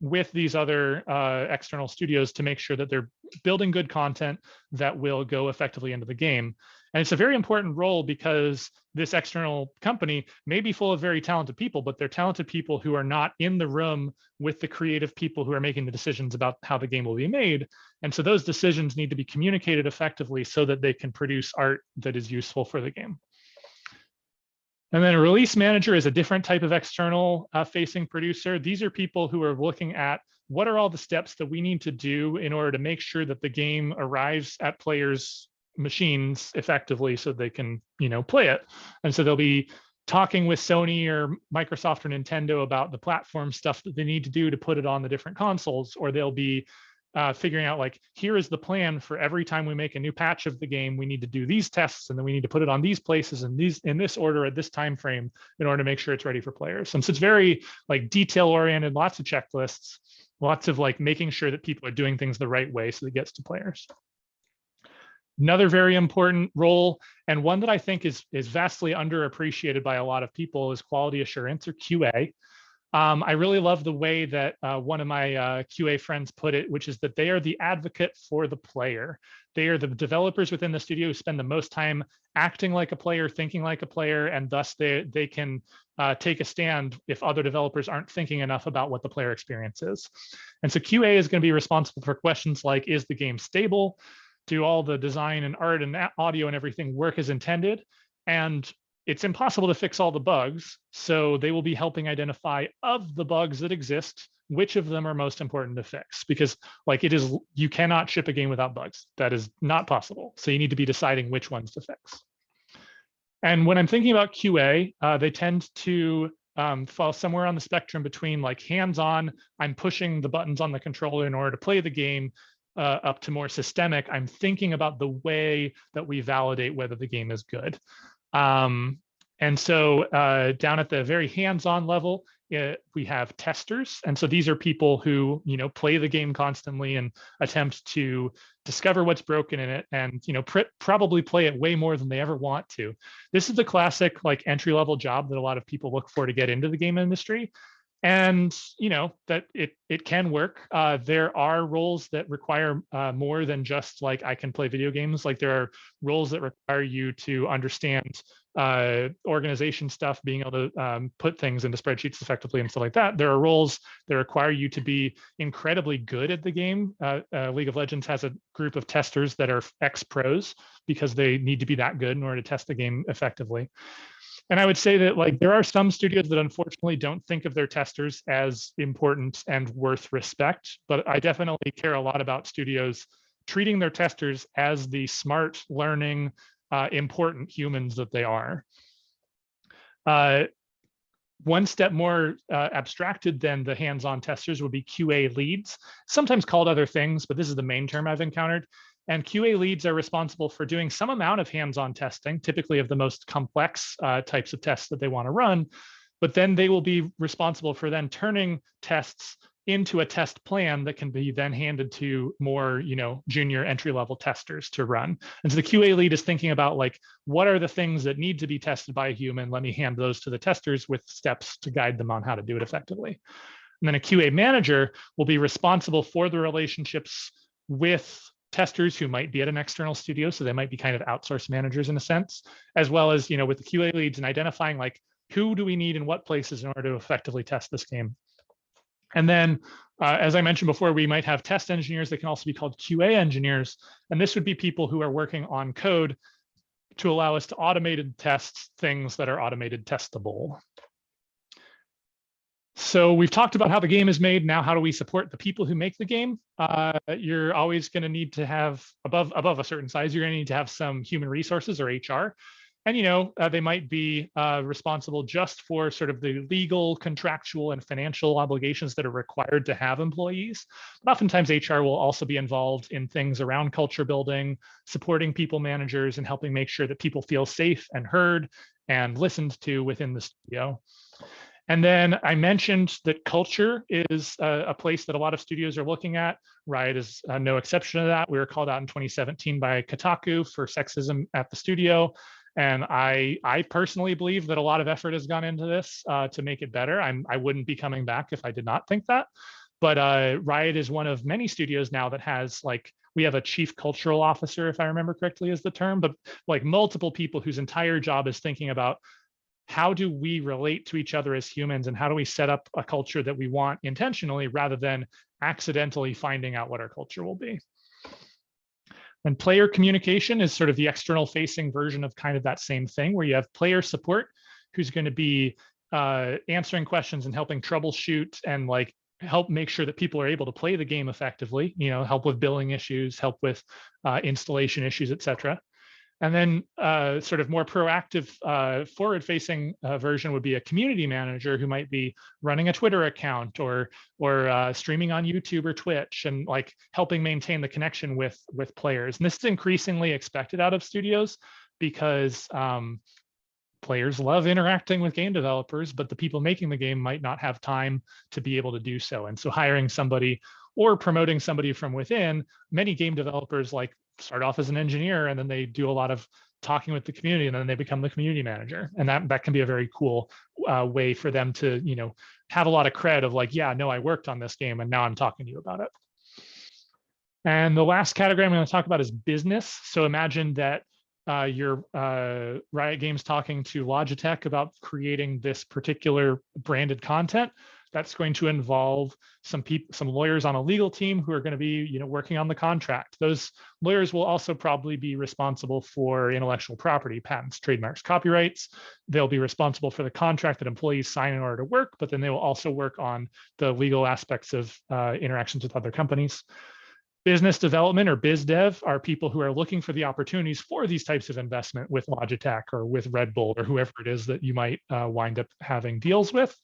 with these other external studios to make sure that they're building good content that will go effectively into the game. And it's a very important role because this external company may be full of very talented people, but they're talented people who are not in the room with the creative people who are making the decisions about how the game will be made. And so those decisions need to be communicated effectively so that they can produce art that is useful for the game. And then a release manager is a different type of external facing producer. These are people who are looking at what are all the steps that we need to do in order to make sure that the game arrives at players' machines effectively so they can, play it. And so they'll be talking with Sony or Microsoft or Nintendo about the platform stuff that they need to do to put it on the different consoles, or they'll be figuring out like, here is the plan for every time we make a new patch of the game, we need to do these tests, and then we need to put it on these places and these in this order at this time frame in order to make sure it's ready for players. And so it's very like detail oriented, lots of checklists, lots of like making sure that people are doing things the right way so that it gets to players. Another very important role, and one that I think is vastly underappreciated by a lot of people, is quality assurance, or QA. I really love the way that one of my QA friends put it, which is that they are the advocate for the player. They are the developers within the studio who spend the most time acting like a player, thinking like a player, and thus they can take a stand if other developers aren't thinking enough about what the player experience is. And so QA is going to be responsible for questions like, is the game stable? Do all the design and art and audio and everything work as intended? And it's impossible to fix all the bugs, so they will be helping identify, of the bugs that exist, which of them are most important to fix, because like you cannot ship a game without bugs. That is not possible. So you need to be deciding which ones to fix. And when I'm thinking about QA, they tend to fall somewhere on the spectrum between like hands-on, I'm pushing the buttons on the controller in order to play the game, up to more systemic, I'm thinking about the way that we validate whether the game is good. And so down at the very hands-on level, we have testers. And so these are people who, play the game constantly and attempt to discover what's broken in it and, probably play it way more than they ever want to. This is the classic like entry-level job that a lot of people look for to get into the game industry. And that it can work. There are roles that require more than just like I can play video games. Like there are roles that require you to understand organization stuff, being able to put things into spreadsheets effectively and stuff like that. There are roles that require you to be incredibly good at the game. League of Legends has a group of testers that are ex-pros because they need to be that good in order to test the game effectively. And I would say that like there are some studios that unfortunately don't think of their testers as important and worth respect, but I definitely care a lot about studios treating their testers as the smart, learning, important humans that they are. One step more abstracted than the hands-on testers would be QA leads, sometimes called other things, but this is the main term I've encountered. And QA leads are responsible for doing some amount of hands-on testing, typically of the most complex types of tests that they want to run. But then they will be responsible for then turning tests into a test plan that can be then handed to more, junior entry-level testers to run. And so the QA lead is thinking about like, what are the things that need to be tested by a human? Let me hand those to the testers with steps to guide them on how to do it effectively. And then a QA manager will be responsible for the relationships with testers who might be at an external studio, so they might be kind of outsource managers in a sense, as well as with the QA leads and identifying like who do we need in what places in order to effectively test this game. And then, as I mentioned before, we might have test engineers that can also be called QA engineers, and this would be people who are working on code to allow us to automated test things that are automated testable. So we've talked about how the game is made. Now, how do we support the people who make the game? You're always going to need to have, above a certain size, you're going to need to have some human resources or HR. And, they might be responsible just for sort of the legal, contractual, and financial obligations that are required to have employees. But oftentimes, HR will also be involved in things around culture building, supporting people managers, and helping make sure that people feel safe and heard and listened to within the studio. And then I mentioned that culture is a place that a lot of studios are looking at. Riot is no exception to that. We were called out in 2017 by Kotaku for sexism at the studio. And I personally believe that a lot of effort has gone into this to make it better. I wouldn't be coming back if I did not think that. But Riot is one of many studios now that has like, we have a chief cultural officer, if I remember correctly is the term, but like multiple people whose entire job is thinking about how do we relate to each other as humans and how do we set up a culture that we want intentionally rather than accidentally finding out what our culture will be. And player communication is sort of the external facing version of kind of that same thing, where you have player support who's going to be answering questions and helping troubleshoot and like help make sure that people are able to play the game effectively, you know, help with billing issues, help with installation issues, etc. And then sort of more proactive forward-facing version would be a community manager who might be running a Twitter account or streaming on YouTube or Twitch and like helping maintain the connection with players. And this is increasingly expected out of studios because players love interacting with game developers, but the people making the game might not have time to be able to do so. And so hiring somebody or promoting somebody from within, many game developers like start off as an engineer and then they do a lot of talking with the community and then they become the community manager. And that can be a very cool way for them to, you know, have a lot of cred of like, yeah, no, I worked on this game and now I'm talking to you about it. And the last category I'm going to talk about is business. So imagine that you're Riot Games talking to Logitech about creating this particular branded content. That's going to involve some lawyers on a legal team who are going to be, you know, working on the contract. Those lawyers will also probably be responsible for intellectual property, patents, trademarks, copyrights. They'll be responsible for the contract that employees sign in order to work, but then they will also work on the legal aspects of interactions with other companies. Business development or biz dev are people who are looking for the opportunities for these types of investment with Logitech or with Red Bull or whoever it is that you might wind up having deals with.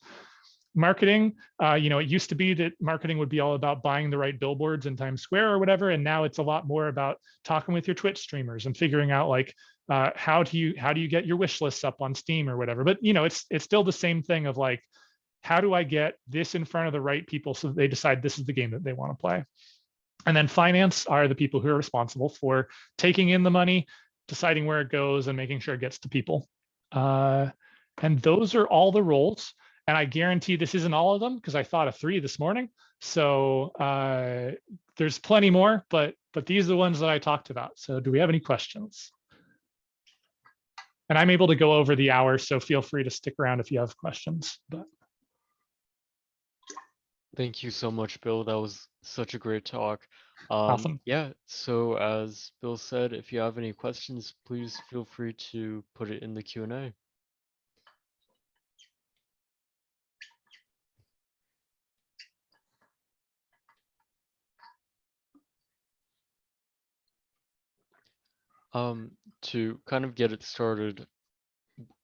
Marketing, you know, it used to be that marketing would be all about buying the right billboards in Times Square or whatever, and now it's a lot more about talking with your Twitch streamers and figuring out like how do you get your wish lists up on Steam or whatever. But you know, it's still the same thing of like, how do I get this in front of the right people so that they decide this is the game that they want to play? And then finance are the people who are responsible for taking in the money, deciding where it goes, and making sure it gets to people. And those are all the roles. And I guarantee this isn't all of them because I thought of 3 this morning. So there's plenty more, but these are the ones that I talked about. So do we have any questions? And I'm able to go over the hour, so feel free to stick around if you have questions. But Thank you so much, Bill. That was such a great talk. awesome. Yeah, so as Bill said, if you have any questions, please feel free to put it in the Q&A. To kind of get it started,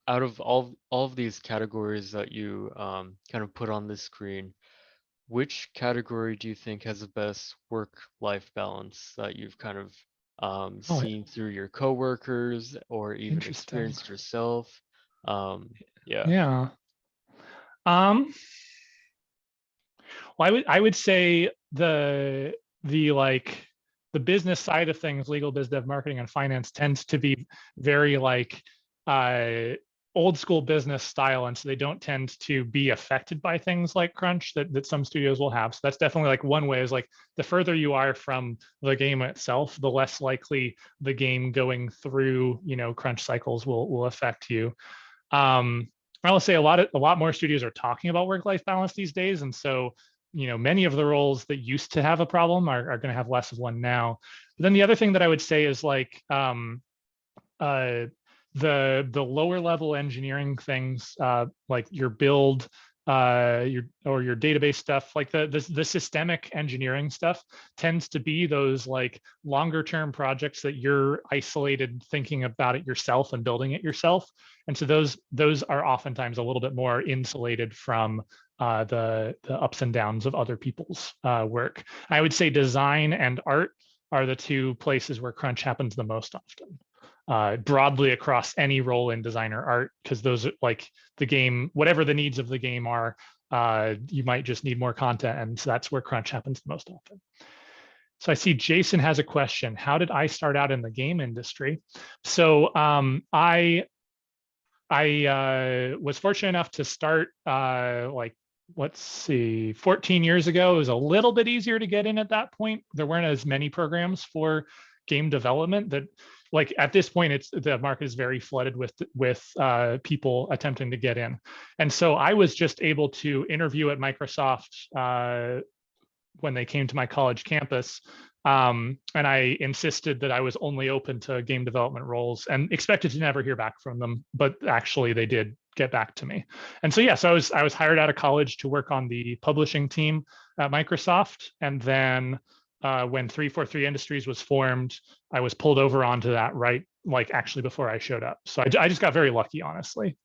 out of all of these categories that you kind of put on this screen, which category do you think has the best work-life balance that you've kind of Oh, seen through your coworkers or even interesting. experienced yourself? Yeah. Yeah. Well, I would say the like the business side of things, legal, biz dev, marketing, and finance tends to be very like old school business style, and so they don't tend to be affected by things like crunch that some studios will have. So that's definitely like one way is like the further you are from the game itself, the less likely the game going through, you know, crunch cycles will affect you. I will say a lot more studios are talking about work-life balance these days, and so you know many of the roles that used to have a problem are going to have less of one now. But then the other thing that I would say is like the lower level engineering things, like your build, your database stuff, like the systemic engineering stuff tends to be those like longer term projects that you're isolated thinking about it yourself and building it yourself. And so those are oftentimes a little bit more insulated from the ups and downs of other people's work. I would say design and art are the 2 places where crunch happens the most often. Broadly across any role in designer art, because those are like the game, whatever the needs of the game are, you might just need more content, and so that's where crunch happens the most often. So I see Jason has a question. How did I start out in the game industry? So I was fortunate enough to start like let's see, 14 years ago, it was a little bit easier to get in at that point. There weren't as many programs for game development that, like at this point, the market is very flooded with people attempting to get in. And so I was just able to interview at Microsoft when they came to my college campus. And I insisted that I was only open to game development roles and expected to never hear back from them, but actually they did get back to me. And so yes, I was hired out of college to work on the publishing team at Microsoft. And then when 343 Industries was formed, I was pulled over onto that right, like actually before I showed up. So I just got very lucky, honestly.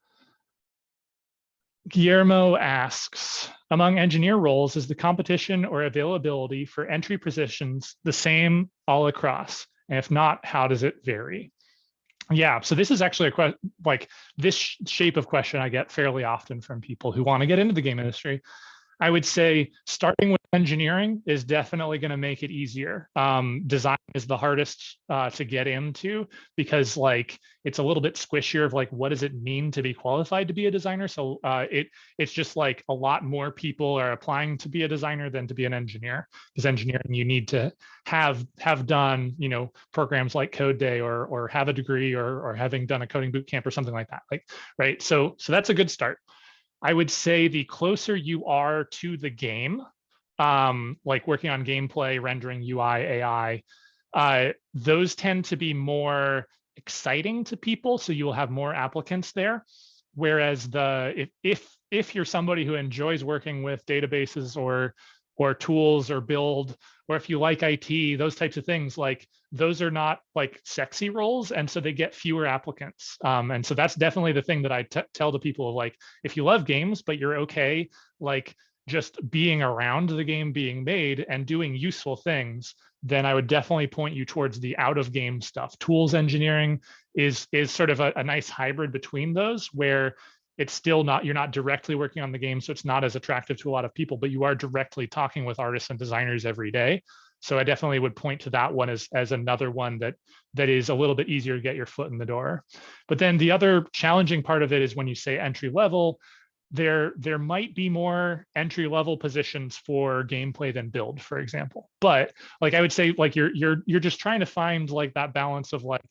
Guillermo asks, among engineer roles, is the competition or availability for entry positions the same all across? And if not, how does it vary? Yeah, so this is actually a question, like this shape of question I get fairly often from people who want to get into the game industry. I would say starting with engineering is definitely going to make it easier. Design is the hardest to get into because like it's a little bit squishier of like what does it mean to be qualified to be a designer. So it's just like a lot more people are applying to be a designer than to be an engineer. Because engineering you need to have done programs like CodeDay or have a degree or having done a coding boot camp or something like that. Like right. So that's a good start. I would say the closer you are to the game, like working on gameplay, rendering UI, AI, those tend to be more exciting to people. So you will have more applicants there. Whereas if you're somebody who enjoys working with databases or tools or build, or if you like IT, those types of things, like those are not like sexy roles. And so they get fewer applicants. And so that's definitely the thing that I tell to people, like, if you love games, but you're okay, like just being around the game being made and doing useful things, then I would definitely point you towards the out of game stuff. Tools engineering is sort of a nice hybrid between those, where it's still not, you're not directly working on the game, so it's not as attractive to a lot of people, but you are directly talking with artists and designers every day. So I definitely would point to that one as another one that is a little bit easier to get your foot in the door. But then the other challenging part of it is when you say entry level, there might be more entry level positions for gameplay than build, for example. But like I would say, like you're just trying to find like that balance of like,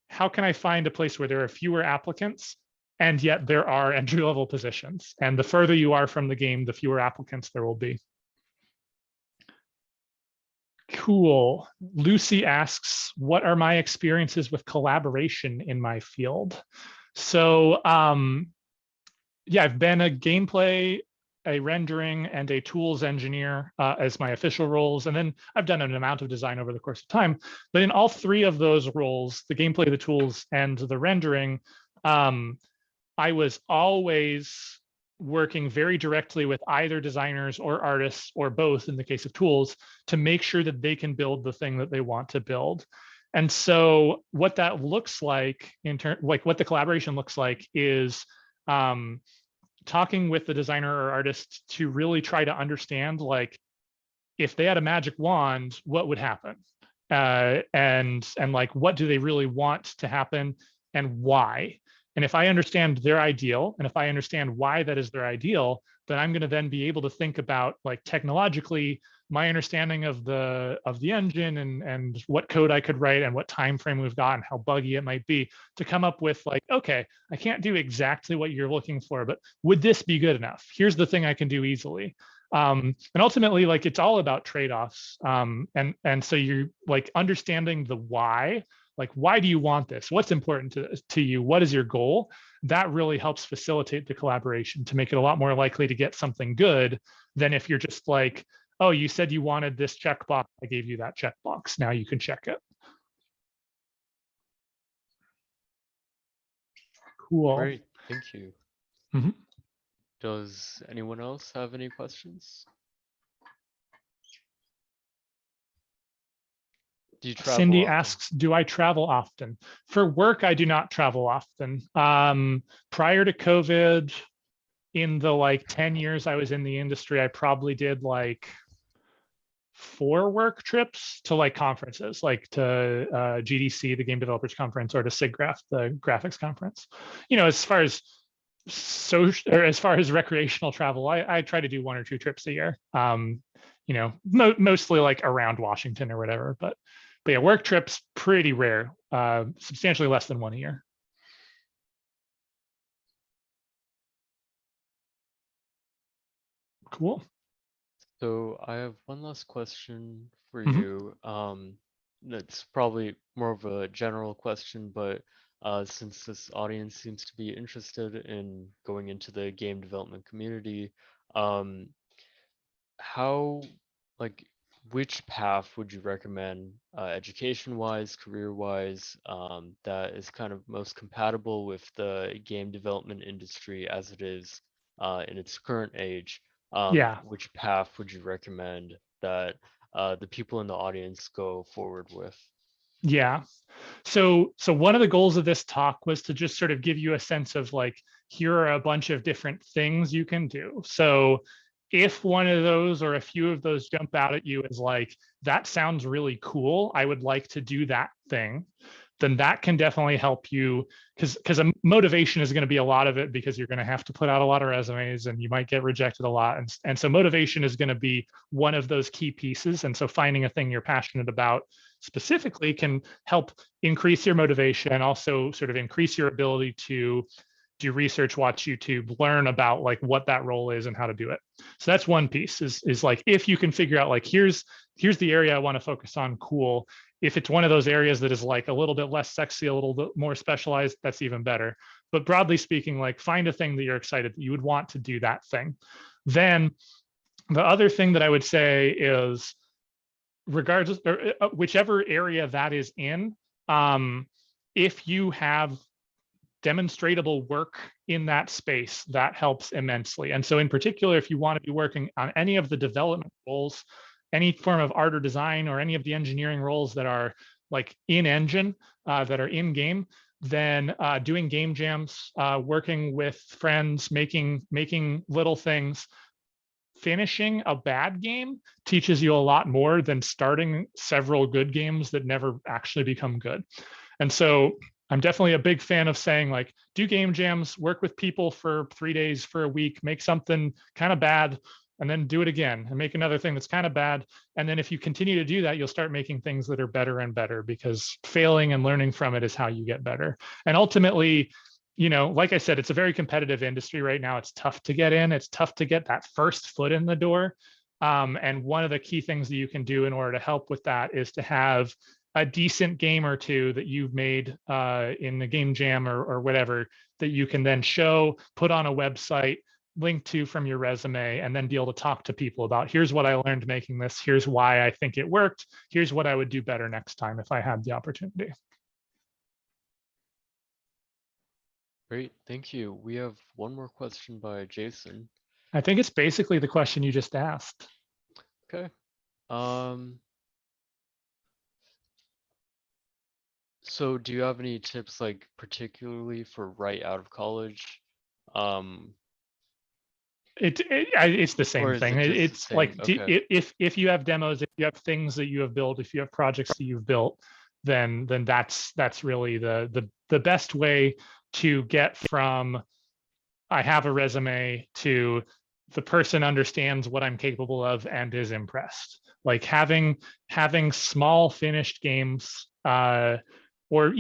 how can I find a place where there are fewer applicants and yet there are entry level positions? And the further you are from the game, the fewer applicants there will be. Cool. Lucy asks, what are my experiences with collaboration in my field? So yeah, I've been a gameplay, a rendering, and a tools engineer as my official roles. And then I've done an amount of design over the course of time. But in all three of those roles, the gameplay, the tools, and the rendering, I was always working very directly with either designers or artists or both in the case of tools to make sure that they can build the thing that they want to build. And so what that looks like like what the collaboration looks like is talking with the designer or artist to really try to understand, like, if they had a magic wand, what would happen? And like, what do they really want to happen and why? And if I understand their ideal, and if I understand why that is their ideal, then I'm going to then be able to think about, like, technologically, my understanding of the engine and what code I could write and what time frame we've got and how buggy it might be to come up with, like, okay, I can't do exactly what you're looking for, but would this be good enough? Here's the thing I can do easily. And ultimately, like, it's all about trade-offs. And so you're like understanding the why. Like, why do you want this? What's important to you? What is your goal? That really helps facilitate the collaboration to make it a lot more likely to get something good than if you're just like, oh, you said you wanted this checkbox, I gave you that checkbox, now you can check it. Cool. Great, thank you. Mm-hmm. Does anyone else have any questions? Do you travel Cindy often? asks, do I travel often? For work, I do not travel often. Prior to COVID, in the like 10 years I was in the industry, I probably did like 4 work trips to like conferences, like to GDC, the Game Developers Conference, or to SIGGRAPH, the graphics conference. As far as or as far as recreational travel, I try to do 1 or 2 trips a year. Mostly like around Washington or whatever. But yeah, work trips pretty rare. Substantially less than 1 a year. Cool. So I have one last question for Mhm. you. That's probably more of a general question, but since this audience seems to be interested in going into the game development community, um, how, like, which path would you recommend, education-wise, career-wise, that is kind of most compatible with the game development industry as it is in its current age? Yeah. Which path would you recommend that the people in the audience go forward with? Yeah. So one of the goals of this talk was to just sort of give you a sense of like, here are a bunch of different things you can do. So if one of those or a few of those jump out at you as like, that sounds really cool, I would like to do that thing, then that can definitely help you, because motivation is going to be a lot of it, because you're going to have to put out a lot of resumes and you might get rejected a lot. And so motivation is going to be one of those key pieces. And so finding a thing you're passionate about specifically can help increase your motivation and also sort of increase your ability to do research, watch YouTube, learn about like what that role is and how to do it. So that's one piece is like, if you can figure out like, here's the area I want to focus on, cool. If it's one of those areas that is like a little bit less sexy, a little bit more specialized, that's even better. But broadly speaking, like find a thing that you're excited that you would want to do that thing. Then the other thing that I would say is, regardless, or whichever area that is in, if you have demonstratable work in that space, that helps immensely. And so in particular, if you want to be working on any of the development roles, any form of art or design, or any of the engineering roles that are like in engine, that are in game, then doing game jams, working with friends, making little things, finishing a bad game teaches you a lot more than starting several good games that never actually become good. And so I'm definitely a big fan of saying like, do game jams, work with people for 3 days, for a week, make something kind of bad, and then do it again and make another thing that's kind of bad. And then if you continue to do that, you'll start making things that are better and better, because failing and learning from it is how you get better. And ultimately, like I said, it's a very competitive industry right now. It's tough to get in. It's tough to get that first foot in the door. And one of the key things that you can do in order to help with that is to have a decent game or two that you've made in the game jam or whatever, that you can then show, put on a website, link to from your resume, and then be able to talk to people about, here's what I learned making this, here's why I think it worked, here's what I would do better next time if I had the opportunity. Great, thank you. We have one more question by Jason. I think it's basically the question you just asked. Okay. So do you have any tips, like particularly for right out of college? It's the Or same is thing. it just the It's same? like, Okay. if you have demos, if you have things that you have built, if you have projects that you've built, then that's really the best way to get from I have a resume to the person understands what I'm capable of and is impressed. Like having small finished games, or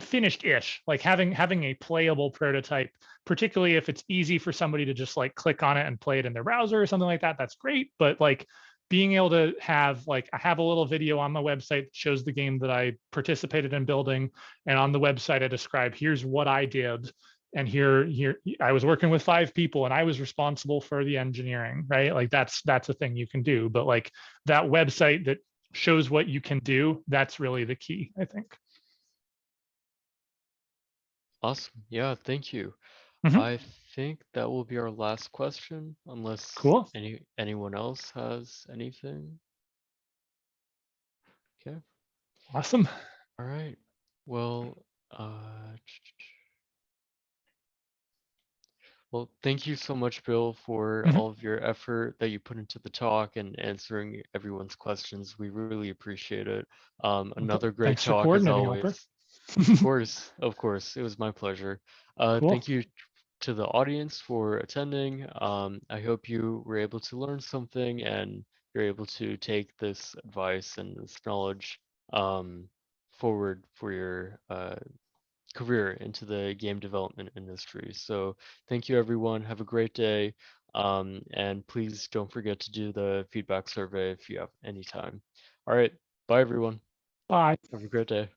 finished-ish, like having a playable prototype, particularly if it's easy for somebody to just like click on it and play it in their browser or something like that, that's great. But like being able to have, like, I have a little video on my website that shows the game that I participated in building, and on the website I describe, here's what I did, and here I was working with 5 people and I was responsible for the engineering, right? Like that's a thing you can do. But like that website that shows what you can do, that's really the key, I think. Awesome. Yeah, thank you. Mhm. I think that will be our last question, unless Cool. anyone else has anything. Okay. Awesome. All right. Well, uh, well, thank you so much, Bill, for Mhm. all of your effort that you put into the talk and answering everyone's questions. We really appreciate it. Another great Thanks for talk as coordinating, Alper. always. Of course, it was my pleasure. Cool. Thank you to the audience for attending. I hope you were able to learn something and you're able to take this advice and this knowledge forward for your career into the game development industry. So thank you, everyone. Have a great day. And please don't forget to do the feedback survey if you have any time. All right. Bye, everyone. Bye. Have a great day.